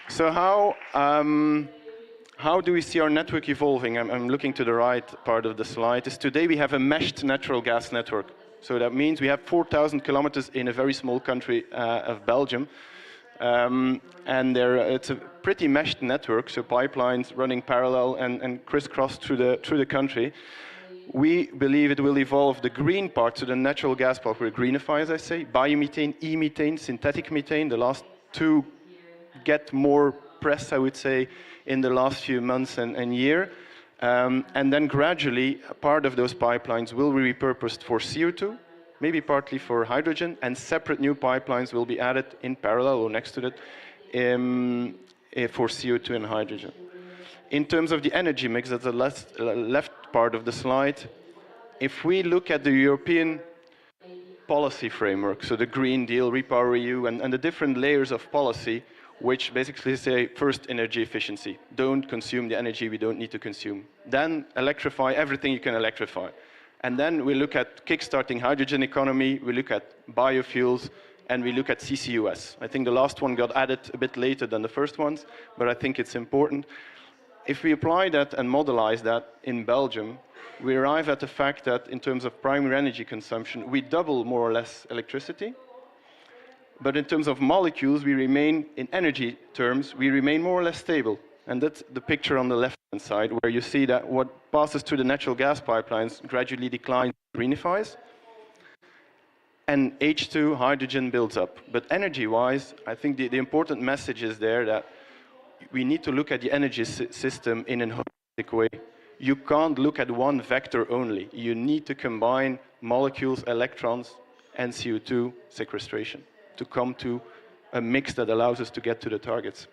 So how do we see our network evolving? I'm looking to the right part of the slide. Today we have a meshed natural gas network. So that means we have 4,000 kilometers in a very small country of Belgium. And it's a pretty meshed network, so pipelines running parallel and crisscrossed through the country. We believe it will evolve the green part, so the natural gas part will greenify, as I say, biomethane, e-methane, synthetic methane. The last two get more press, I would say, in the last few months and year. And then gradually, a part of those pipelines will be repurposed for CO2, maybe partly for hydrogen, and separate new pipelines will be added in parallel or next to that for CO2 and hydrogen. In terms of the energy mix, that's the left part of the slide. If we look at the European policy framework, so the Green Deal, REPowerEU, and the different layers of policy, which basically say, first, energy efficiency. Don't consume the energy we don't need to consume. Then electrify everything you can electrify. And then we look at kickstarting hydrogen economy, we look at biofuels, and we look at CCUS. I think the last one got added a bit later than the first ones, but I think it's important. If we apply that and modelize that in Belgium, we arrive at the fact that in terms of primary energy consumption, we double more or less electricity. But in terms of molecules, we remain, in energy terms, we remain more or less stable. And that's the picture on the left-hand side, where you see that what passes through the natural gas pipelines gradually declines, greenifies. And H2, hydrogen, builds up. But energy-wise, I think the important message is there that we need to look at the energy system in a holistic way. You can't look at one vector only. You need to combine molecules, electrons, and CO2 sequestration to come to a mix that allows us to get to the targets.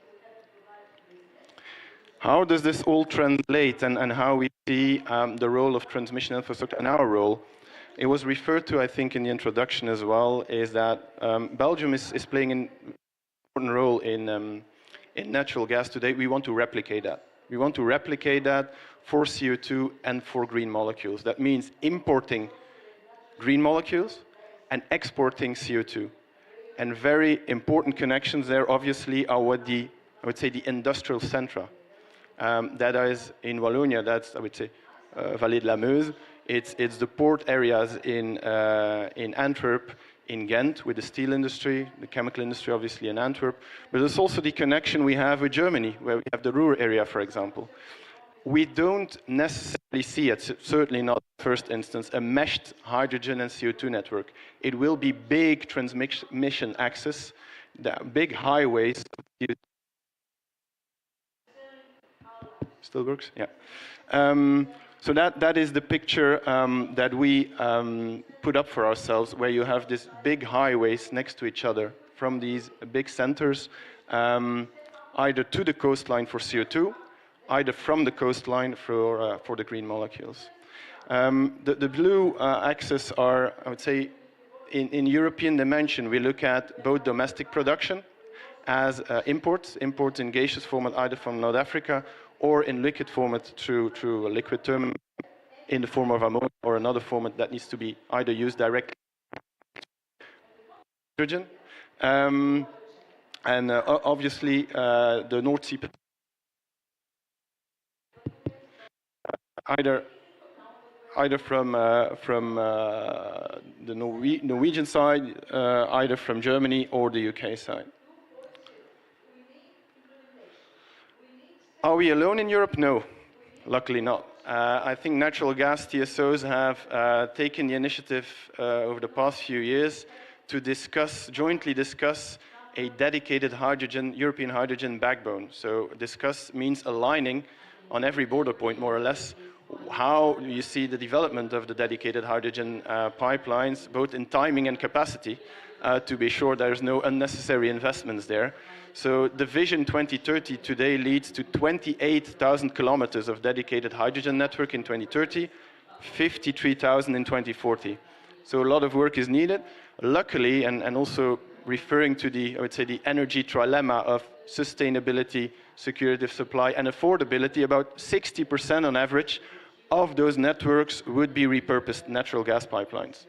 How does this all translate and how we see the role of transmission infrastructure and our role? It was referred to, I think, in the introduction as well, is that Belgium is playing an important role in natural gas today. We want to replicate that. We want to replicate that for CO2 and for green molecules. That means importing green molecules and exporting CO2. And very important connections there, obviously, are what I would say, the industrial centra. That is in Wallonia, that's, I would say, Vallée de la Meuse. It's the port areas in Antwerp, in Ghent, with the steel industry, the chemical industry, obviously, in Antwerp. But it's also the connection we have with Germany, where we have the Ruhr area, for example. We don't necessarily see it, certainly not in the first instance, a meshed hydrogen and CO2 network. It will be big transmission access, big highways. Still works? Yeah. So that is the picture that we put up for ourselves, where you have these big highways next to each other from these big centers, either to the coastline for CO2, either from the coastline for the green molecules. The blue axes are, I would say, in European dimension, we look at both domestic production as imports in gaseous format, either from North Africa, or in liquid format through a liquid terminal in the form of ammonia, or another format that needs to be either used directly hydrogen. And obviously, the North Sea, either from the Norwegian side, either from Germany or the UK side. Are we alone in Europe? No, luckily not. I think natural gas TSOs have taken the initiative over the past few years to jointly discuss a dedicated European hydrogen backbone. So discuss means aligning on every border point, more or less, how you see the development of the dedicated hydrogen pipelines, both in timing and capacity, to be sure there's no unnecessary investments there. So the Vision 2030 today leads to 28,000 kilometers of dedicated hydrogen network in 2030, 53,000 in 2040. So a lot of work is needed. Luckily, and also referring to the, I would say, the energy trilemma of sustainability, security of supply, and affordability, about 60% on average of those networks would be repurposed natural gas pipelines.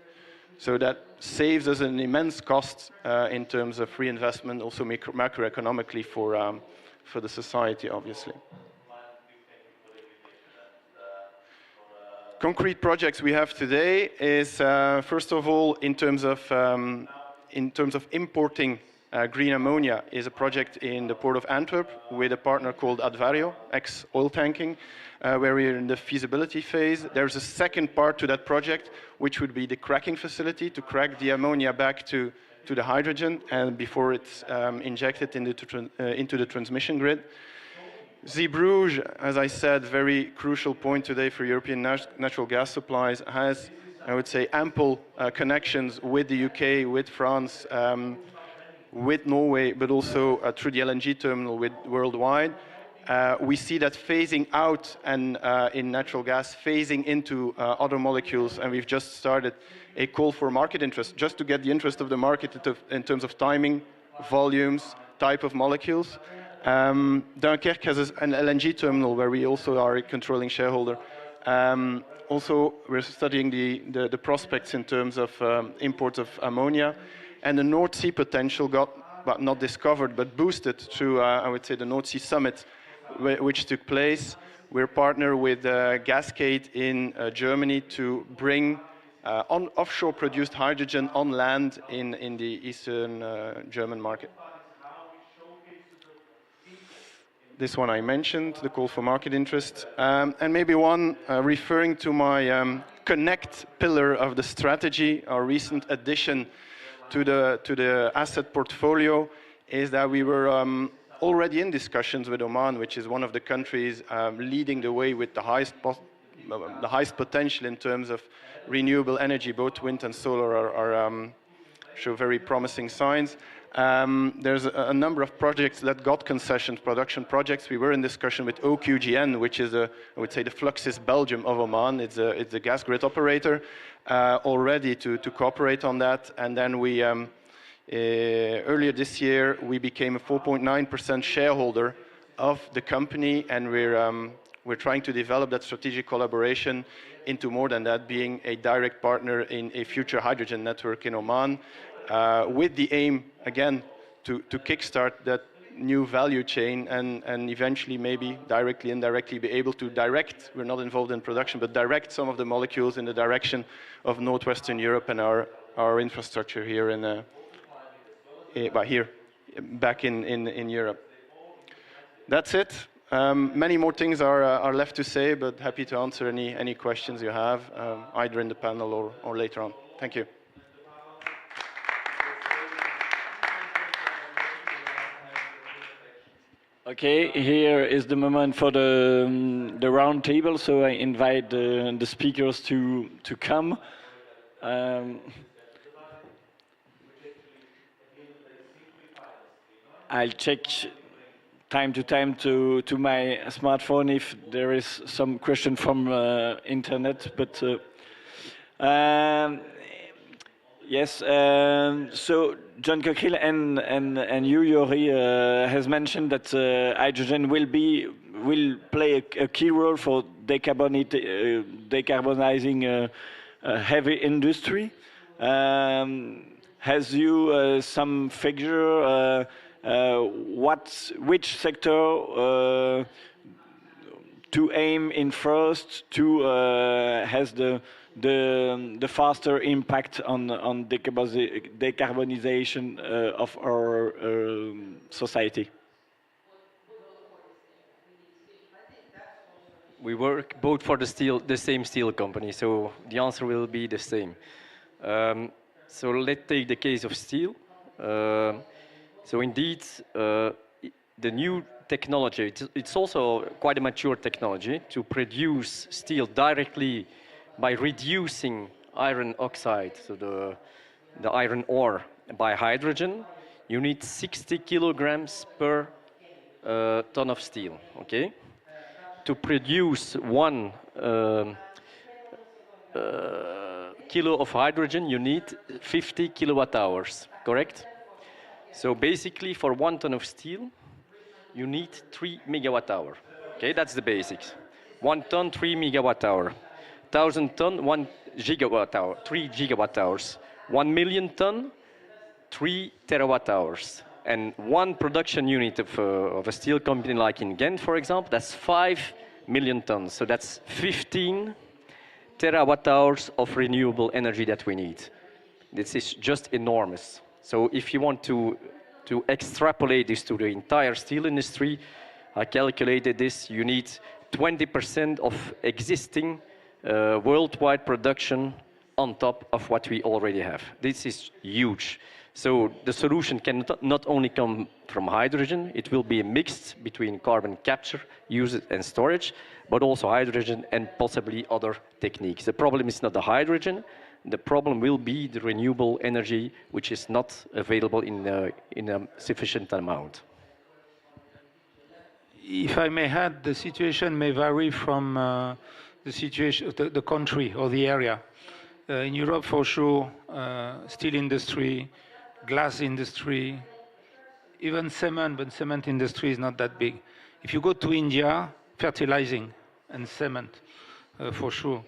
So that saves us an immense cost in terms of reinvestment, also macroeconomically for the society, obviously. Concrete projects we have today is, first of all, in terms of importing green ammonia is a project in the port of Antwerp with a partner called Advario, ex-oil tanking, where we're in the feasibility phase. There's a second part to that project, which would be the cracking facility to crack the ammonia back to the hydrogen and before it's injected into the transmission grid. Zeebrugge, as I said, very crucial point today for European natural gas supplies, has, I would say, ample connections with the UK, with France, with Norway, but also through the LNG terminal worldwide. We see that phasing out and in natural gas, phasing into other molecules, and we've just started a call for market interest, just to get the interest of the market in terms of timing, volumes, type of molecules. Dunkirk has an LNG terminal where we also are a controlling shareholder. Also, we're studying the prospects in terms of imports of ammonia, and the North Sea potential got, but not discovered, but boosted through, I would say, the North Sea Summit, which took place. We're partner with Gascade in Germany to bring offshore produced hydrogen on land in the eastern German market. This one I mentioned, the call for market interest. And maybe one referring to my connect pillar of the strategy, our recent addition to the asset portfolio is that we were already in discussions with Oman, which is one of the countries leading the way with the highest potential in terms of renewable energy. Both wind and solar show very promising signs. There's a number of projects that got concessions, production projects. We were in discussion with OQGN, which is, I would say, the Fluxys Belgium of Oman. It's a gas grid operator, already to cooperate on that. And then we, earlier this year, we became a 4.9% shareholder of the company, and we're trying to develop that strategic collaboration into more than that, being a direct partner in a future hydrogen network in Oman, with the aim, again, to kickstart that new value chain and eventually maybe directly, indirectly be able to direct, we're not involved in production, but direct some of the molecules in the direction of Northwestern Europe and our infrastructure here back in Europe. That's it. Many more things are left to say, but happy to answer any questions you have, either in the panel or later on. Thank you. Okay, here is the moment for the round table. So I invite the speakers to come. I'll check time to time to my smartphone if there is some question from internet, but yes. So John Cockerill and you, Yori, has mentioned that hydrogen will play a key role for decarbonizing heavy industry. Has you some figure? Which sector to aim in first to has the faster impact on decarbonization of our society? We work both for the same steel company, so the answer will be the same. So let's take the case of steel. So indeed, the new technology, it's also quite a mature technology to produce steel directly by reducing iron oxide, so the iron ore, by hydrogen. You need 60 kilograms per ton of steel, okay? To produce 1 kilo of hydrogen, you need 50 kilowatt hours, correct? So basically, for 1 ton of steel, you need 3 megawatt hour. Okay, that's the basics. 1 ton, 3 megawatt hour. 1,000 ton, 1 gigawatt hour, 3 gigawatt hours. 1 million ton, 3 terawatt hours. And 1 production unit of a steel company like in Ghent, for example, that's 5 million tons. So that's 15 terawatt hours of renewable energy that we need. This is just enormous. So if you want to To extrapolate this to the entire steel industry, I calculated this, you need 20% of existing worldwide production on top of what we already have. This is huge. So the solution can not only come from hydrogen, it will be a mix between carbon capture, usage and storage, but also hydrogen and possibly other techniques. The problem is not the hydrogen, the problem will be the renewable energy, which is not available in a sufficient amount. If I may add, the situation may vary from the situation, the country or the area. In Europe, for sure, steel industry, glass industry, even cement, but cement industry is not that big. If you go to India, fertilizing and cement, for sure.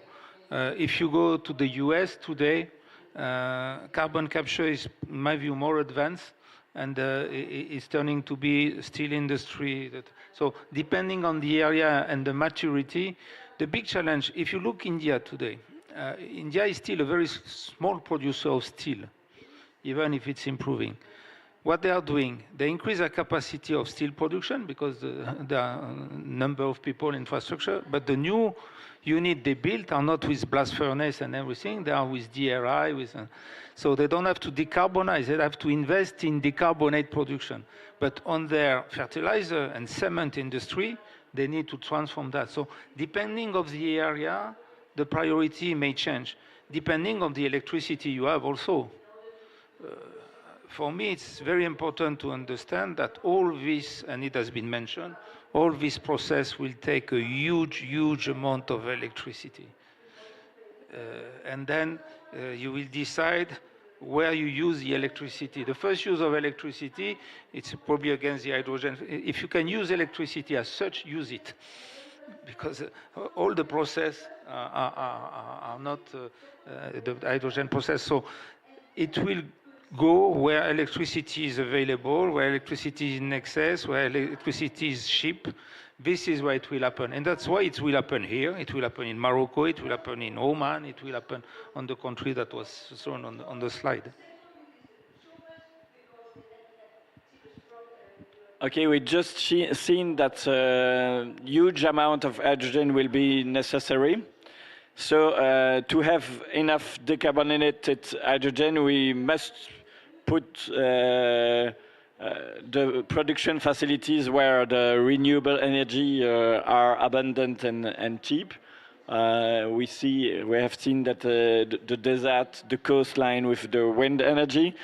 If you go to the US today, carbon capture is, in my view, more advanced, and it's turning to be steel industry. So depending on the area and the maturity, the big challenge, if you look India today, India is still a very small producer of steel, even if it's improving. What they are doing, they increase the capacity of steel production because there are a number of people, infrastructure, but the new unit they built are not with blast furnace and everything, they are with DRI, so they don't have to decarbonize, they have to invest in decarbonate production. But on their fertilizer and cement industry, they need to transform that. So depending on the area, the priority may change. Depending on the electricity you have also. For me, it's very important to understand that all this, and it has been mentioned, all this process will take a huge, huge amount of electricity. And then you will decide where you use the electricity. The first use of electricity, it's probably against the hydrogen. If you can use electricity as such, use it. Because all the process are not the hydrogen process. So it will go where electricity is available, where electricity is in excess, where electricity is cheap. This is where it will happen. And that's why it will happen here. It will happen in Morocco. It will happen in Oman. It will happen on the country that was shown on the slide. Okay, we just seen that a huge amount of hydrogen will be necessary. So to have enough decarbonated hydrogen, we must put the production facilities where the renewable energy are abundant and cheap. We have seen that the desert, the coastline with the wind energy.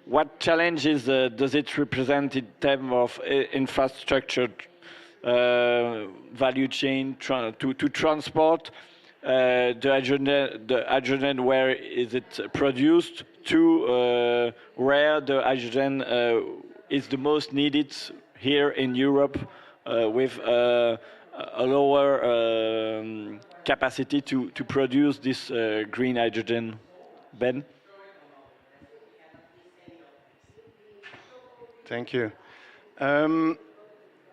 What challenges does it represent in terms of infrastructure, value chain to transport the hydrogen, where is it produced, to where the hydrogen is the most needed here in Europe with a lower capacity to produce this green hydrogen? Ben? Thank you.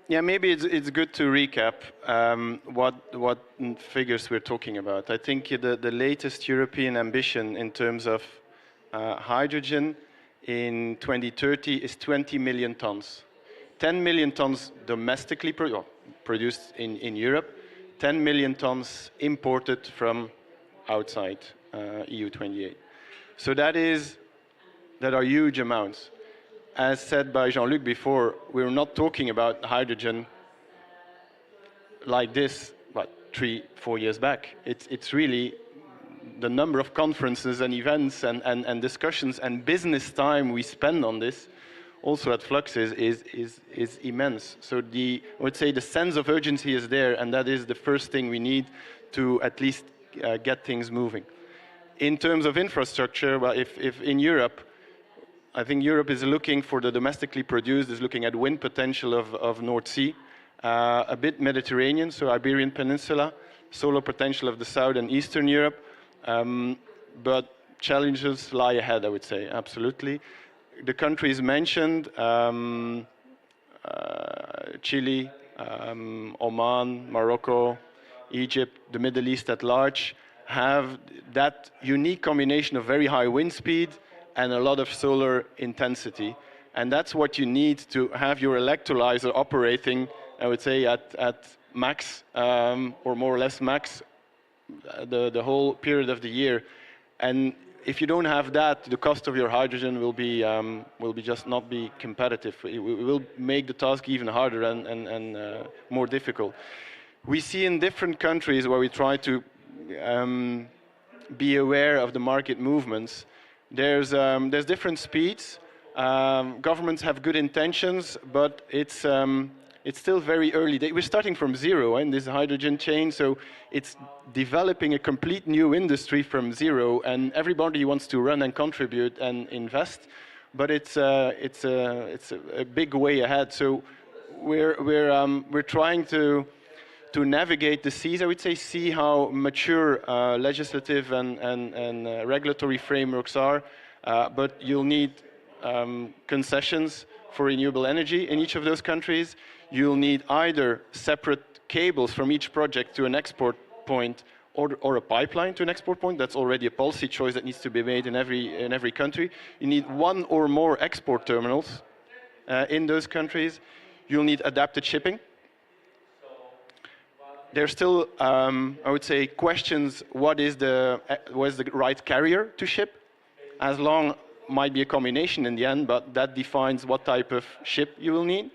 Yeah, maybe it's good to recap what figures we're talking about. I think the latest European ambition in terms of hydrogen in 2030 is 20 million tons. 10 million tons domestically produced in Europe, 10 million tons imported from outside EU 28. So that are huge amounts. As said by Jean-Luc before, we're not talking about hydrogen like this, 3-4 years back. It's really the number of conferences and events and discussions and business time we spend on this, also at Flux, is immense. So I would say the sense of urgency is there, and that is the first thing we need to at least get things moving. In terms of infrastructure, well, if in Europe, I think Europe is looking for the domestically produced, is looking at wind potential of North Sea, a bit Mediterranean, so Iberian Peninsula, solar potential of the South and Eastern Europe, but challenges lie ahead, I would say, absolutely. The countries mentioned, Chile, Oman, Morocco, Egypt, the Middle East at large, have that unique combination of very high wind speed and a lot of solar intensity. And that's what you need to have your electrolyzer operating, I would say, at max, or more or less max, the whole period of the year. And if you don't have that, the cost of your hydrogen will be just not be competitive. It will make the task even harder and more difficult. We see in different countries where we try to be aware of the market movements. There's different speeds. Governments have good intentions, but it's still very early. We're starting from zero in this hydrogen chain, so it's developing a complete new industry from zero, and everybody wants to run and contribute and invest, but it's a big way ahead. So we're trying to navigate the seas, I would say, see how mature legislative and regulatory frameworks are, but you'll need concessions for renewable energy in each of those countries. You'll need either separate cables from each project to an export point or a pipeline to an export point. That's already a policy choice that needs to be made in every country. You need one or more export terminals in those countries. You'll need adapted shipping. There's still, I would say, questions, what is the right carrier to ship? As long might be a combination in the end, but that defines what type of ship you will need.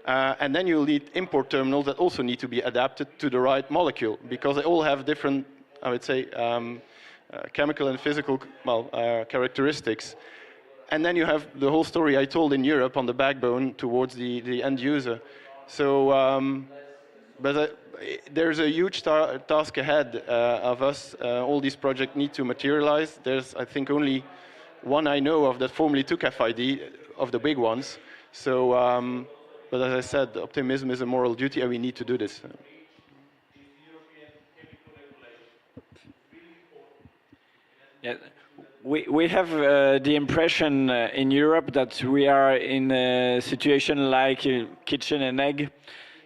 And then you'll need import terminals that also need to be adapted to the right molecule, because they all have different, I would say, chemical and physical characteristics. And then you have the whole story I told in Europe on the backbone towards the end user. So, there's a huge task ahead of us. All these projects need to materialize. There's, I think, only one I know of that formally took FID, of the big ones. So, but as I said, optimism is a moral duty, and we need to do this. Yeah, we have the impression in Europe that we are in a situation like kitchen and egg.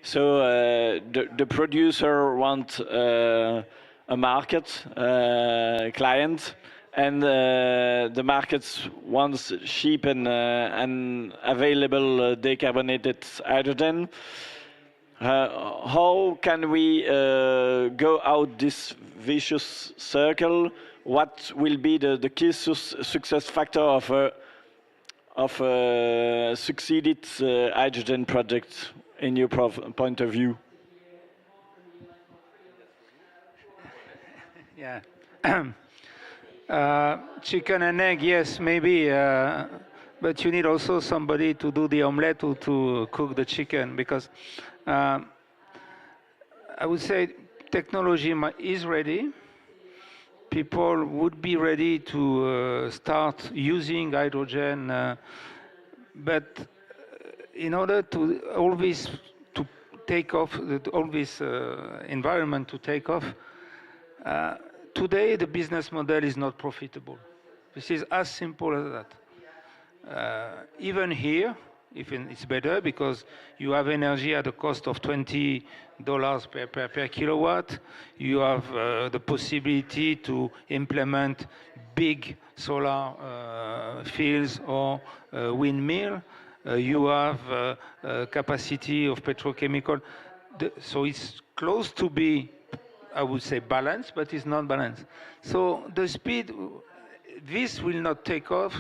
So the producer wants a market client, and the markets wants cheap and available decarbonated hydrogen. How can we go out this vicious circle? What will be the key success factor of a succeeded hydrogen project in your point of view? Yeah. Chicken and egg, yes, maybe. But you need also somebody to do the omelette or to cook the chicken, because I would say technology is ready. People would be ready to start using hydrogen, but in order to always to take off, all this environment to take off, today the business model is not profitable. This is as simple as that. Even here, it's better because you have energy at a cost of $20 per kilowatt. You have the possibility to implement big solar fields or windmill. You have capacity of petrochemical. So it's close to be, I would say, balanced, but it's not balanced. So the speed, this will not take off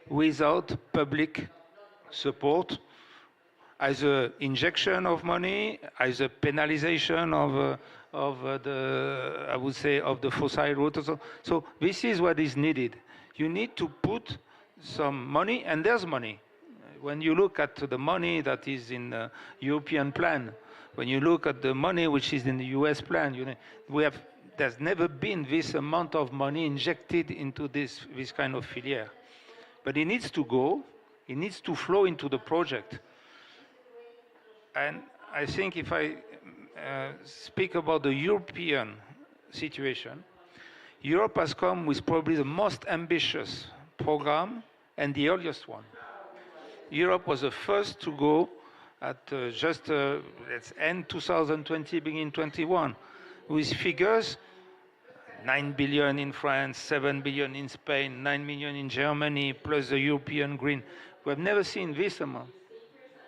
without public support, either injection of money, either penalization of the, I would say, of the fossil route. So this is what is needed. You need to put some money, and there's money. When you look at the money that is in the European plan, when you look at the money which is in the US plan, there's never been this amount of money injected into this kind of filière. But it needs to go. It needs to flow into the project. And I think if I speak about the European situation, Europe has come with probably the most ambitious program and the earliest one. Europe was the first to go at let's end 2020, begin 21, with figures 9 billion in France, 7 billion in Spain, 9 million in Germany, plus the European Green. We have never seen this amount.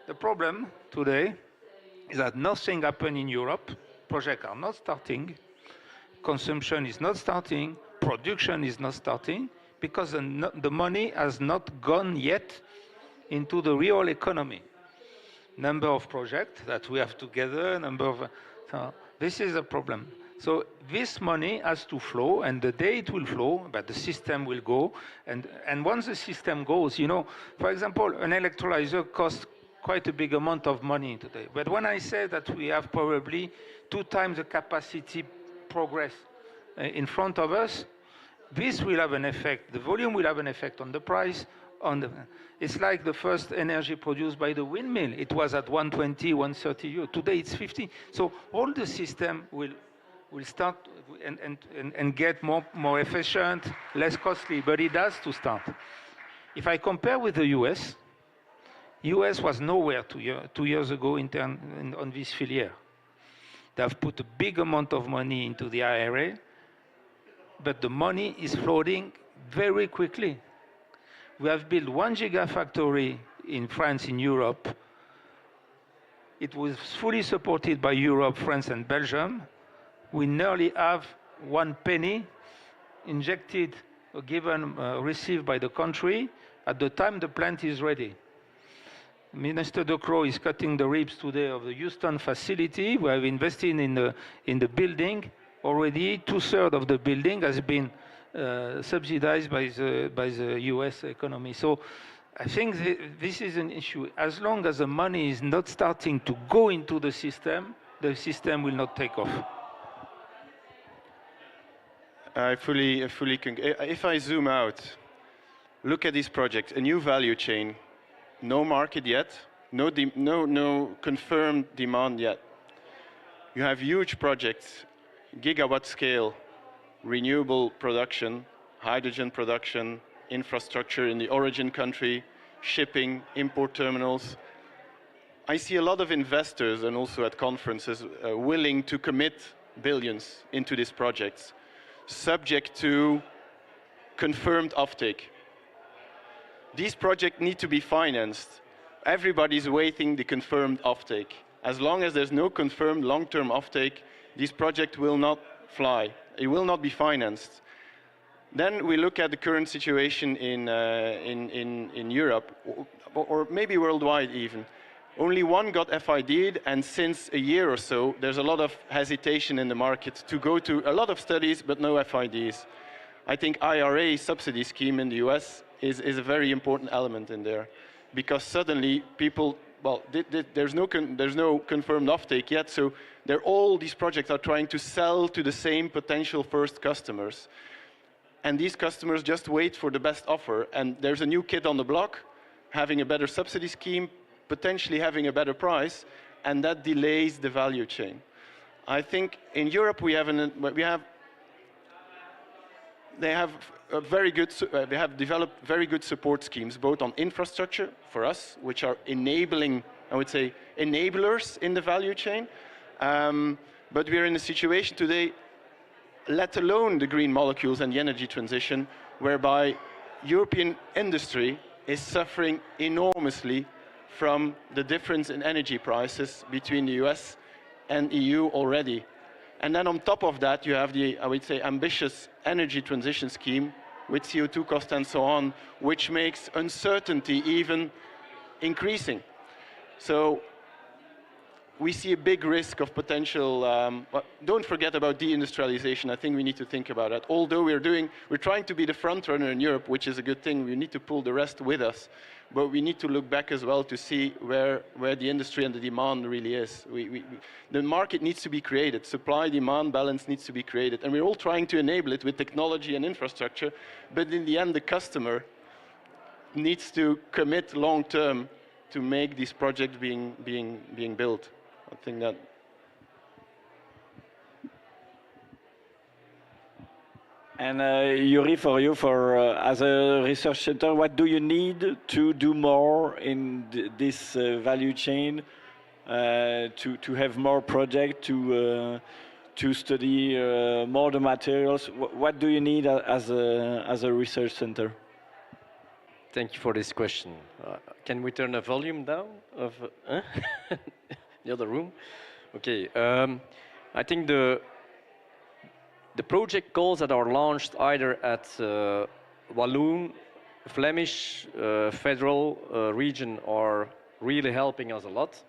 The problem today is that nothing happened in Europe. Projects are not starting. Consumption is not starting. Production is not starting because the money has not gone yet into the real economy. Number of projects that we have together, so this is a problem. So this money has to flow, and the day it will flow, but the system will go. And once the system goes, you know, for example, an electrolyzer costs quite a big amount of money today. But when I say that we have probably 2 times the capacity progress in front of us, this will have an effect. The volume will have an effect on the price. It's like the first energy produced by the windmill. It was at 120, 130 euro. Today it's 50. So all the system will start and get more efficient, less costly, but it has to start. If I compare with the US was nowhere 2 years ago on this filière. They have put a big amount of money into the IRA, but the money is floating very quickly. We have built 1 gigafactory in France, in Europe. It was fully supported by Europe, France, and Belgium. We nearly have 1 penny injected, or given, received by the country at the time the plant is ready. Minister De Croo is cutting the ribs today of the Houston facility. We have invested in the building. Already 2/3 of the building has been subsidized by the US economy. So I think this is an issue. As long as the money is not starting to go into the system will not take off. I fully concur. If I zoom out, look at this project, a new value chain, no market yet, no confirmed demand yet. You have huge projects, gigawatt scale, renewable production, hydrogen production, infrastructure in the origin country, shipping, import terminals. I see a lot of investors and also at conferences willing to commit billions into these projects, subject to confirmed offtake. These projects need to be financed. Everybody's waiting the confirmed offtake. As long as there's no confirmed long-term offtake, this project will not fly. It will not be financed. Then we look at the current situation in Europe, or maybe worldwide even. Only 1 got FID'd, and since a year or so, there's a lot of hesitation in the market to go to a lot of studies, but no FIDs. I think IRA subsidy scheme in the US is a very important element in there, because suddenly people, well, there's no confirmed offtake yet, so all these projects are trying to sell to the same potential first customers. And these customers just wait for the best offer, and there's a new kid on the block having a better subsidy scheme, potentially having a better price, and that delays the value chain. I think in Europe they have developed very good support schemes, both on infrastructure for us, which are enabling, I would say, enablers in the value chain. But we are in a situation today, let alone the green molecules and the energy transition, whereby European industry is suffering enormously from the difference in energy prices between the US and EU already. And then on top of that, you have the, I would say, ambitious energy transition scheme with CO2 cost and so on, which makes uncertainty even increasing. So we see a big risk of potential, don't forget about deindustrialization. I think we need to think about that. Although we're trying to be the front runner in Europe, which is a good thing, we need to pull the rest with us. But we need to look back as well to see where the industry and the demand really is. The market needs to be created. Supply-demand balance needs to be created. And we're all trying to enable it with technology and infrastructure. But in the end, the customer needs to commit long-term to make these projects being built. I think that. And Yuri, for you, as a research center, what do you need to do more in this value chain to have more projects, to study more the materials? What do you need as a research center? Thank you for this question. Can we turn the volume down of the other room? Okay. I think the project goals that are launched either at Walloon, Flemish, federal region are really helping us a lot.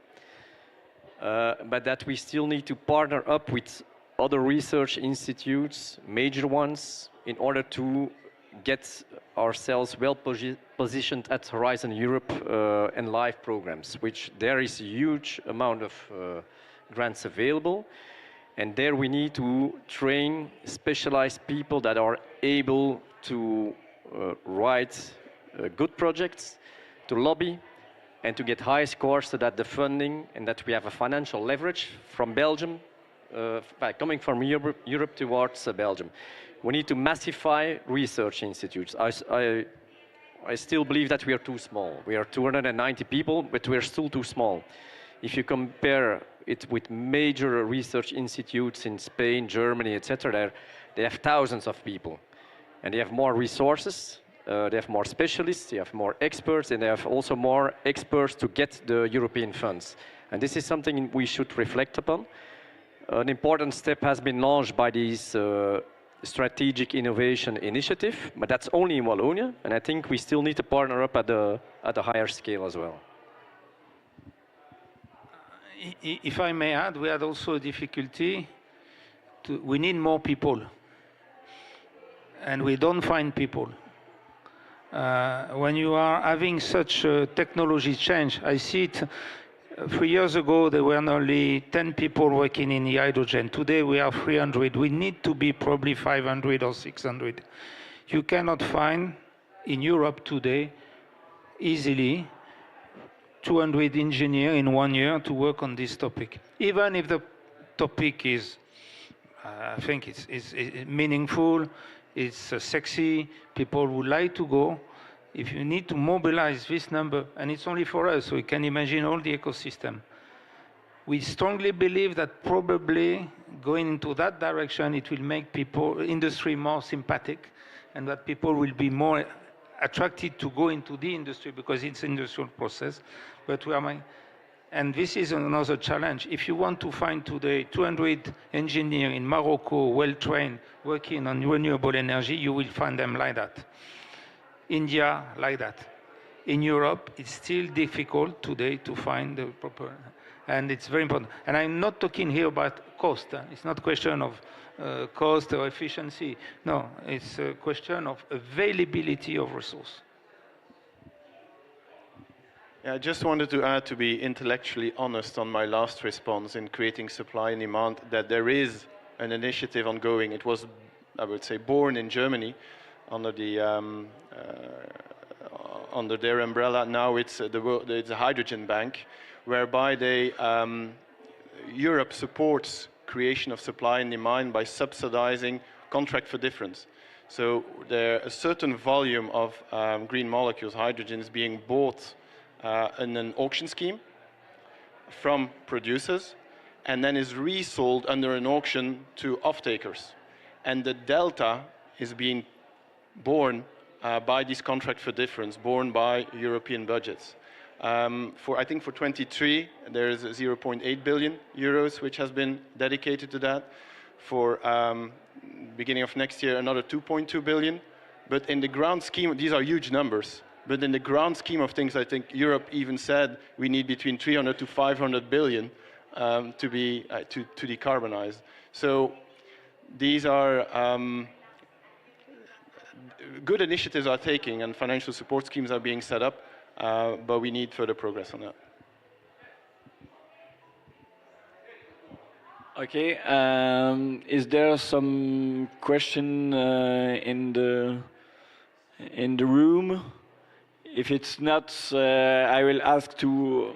But that we still need to partner up with other research institutes, major ones, in order to get ourselves well positioned at Horizon Europe and live programs, which there is a huge amount of grants available. And there we need to train specialized people that are able to write good projects, to lobby, and to get high scores so that the funding and that we have a financial leverage from Belgium, coming from Europe towards Belgium. We need to massify research institutes. I still believe that we are too small. We are 290 people, but we are still too small. If you compare it with major research institutes in Spain, Germany, etc., they have thousands of people, and they have more resources, they have more specialists, they have more experts, and they have also more experts to get the European funds. And this is something we should reflect upon. An important step has been launched by this strategic innovation initiative, but that's only in Wallonia, and I think we still need to partner up at a higher scale as well. If I may add, we had also a difficulty. We need more people, and we don't find people. When you are having such a technology change, I see it. 3 years ago, there were only 10 people working in the hydrogen. Today, we have 300. We need to be probably 500 or 600. You cannot find in Europe today easily 200 engineers in 1 year to work on this topic. Even if the topic is, I think it's meaningful, it's sexy, people would like to go. If you need to mobilize this number, and it's only for us, so you can imagine all the ecosystem. We strongly believe that probably going into that direction, it will make industry more sympathetic, and that people will be more attracted to go into the industry because it's an industrial process. But and this is another challenge. If you want to find today 200 engineers in Morocco, well-trained, working on renewable energy, you will find them like that. India, like that. In Europe, it's still difficult today to find the proper, and it's very important. And I'm not talking here about cost. It's not a question of cost or efficiency. No, it's a question of availability of resource. Yeah, I just wanted to add, to be intellectually honest on my last response in creating supply and demand, that there is an initiative ongoing. It was, I would say, born in Germany under their umbrella. Now it's a hydrogen bank, whereby Europe supports creation of supply and demand by subsidizing contract for difference. So a certain volume of green molecules, hydrogen, is being bought in an auction scheme from producers, and then is resold under an auction to off-takers. And the delta is being borne by this contract for difference, borne by European budgets. I think for 23, there is 0.8 billion euros which has been dedicated to that. For beginning of next year, another 2.2 billion. But in the grand scheme, these are huge numbers. But in the grand scheme of things, I think Europe even said we need between 300 to 500 billion to decarbonize. So these are good initiatives are taking, and financial support schemes are being set up, but we need further progress on that. Okay, is there some question in the room? If it's not, I will ask to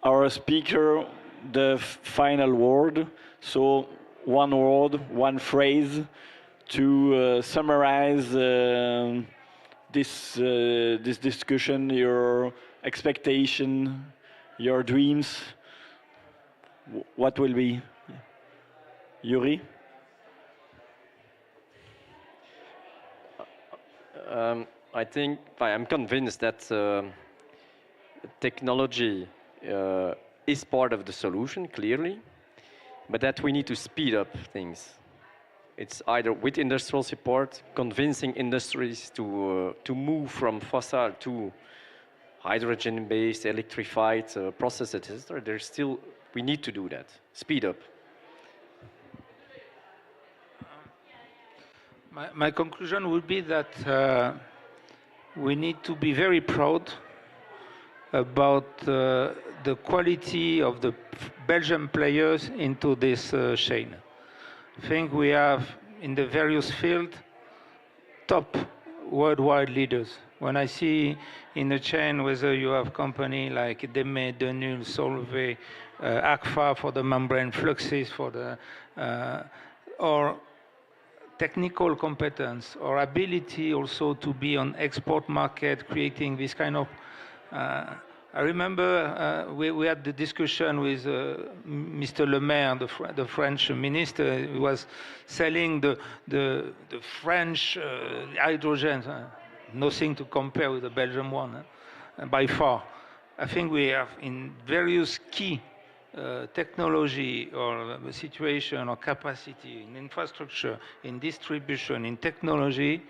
our speaker the final word. So one word, one phrase to summarize this discussion, your expectation, your dreams. What will be? Yuri? I'm convinced that technology is part of the solution, clearly, but that we need to speed up things. It's either with industrial support, convincing industries to move from fossil to hydrogen-based, electrified processes, etc. There's still, we need to do that, speed up. My conclusion would be that we need to be very proud about the quality of the Belgian players into this chain. I think we have, in the various fields, top worldwide leaders. When I see in the chain whether you have company like Deme, Denul, Solvay, Agfa for the membrane, Fluxys for the, or technical competence or ability also to be on export market, creating this kind of. I remember we had the discussion with Mr. Le Maire, the French minister. He was selling the French hydrogen, nothing to compare with the Belgian one, by far. I think we have in various key technology or situation or capacity in infrastructure, in distribution, in technology,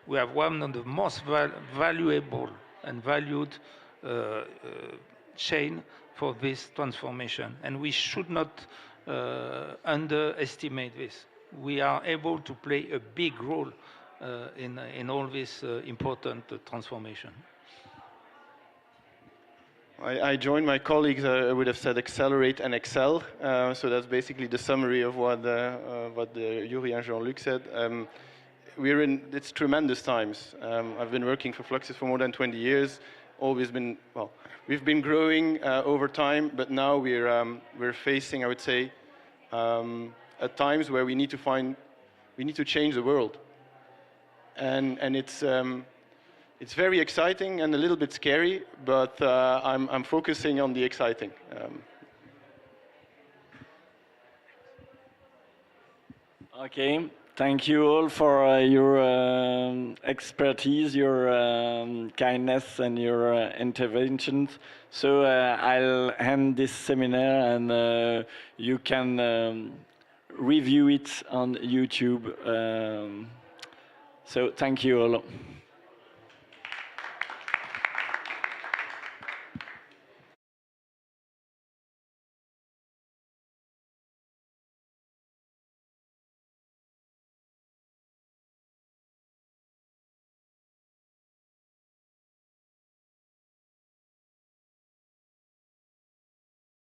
we have one of the most valuable and valued chain for this transformation. And we should not underestimate this. We are able to play a big role in all this important transformation. I join my colleagues. I would have said accelerate and excel. So that's basically the summary of what Yuri and Jean-Luc said. It's tremendous times. I've been working for Fluxys for more than 20 years. Always been, well, we've been growing over time, but now we're facing, I would say, at times where we need to change the world. And it's very exciting and a little bit scary, but I'm focusing on the exciting. Okay, thank you all for your expertise, your kindness, and your interventions. So I'll end this seminar, and you can review it on YouTube. So thank you all.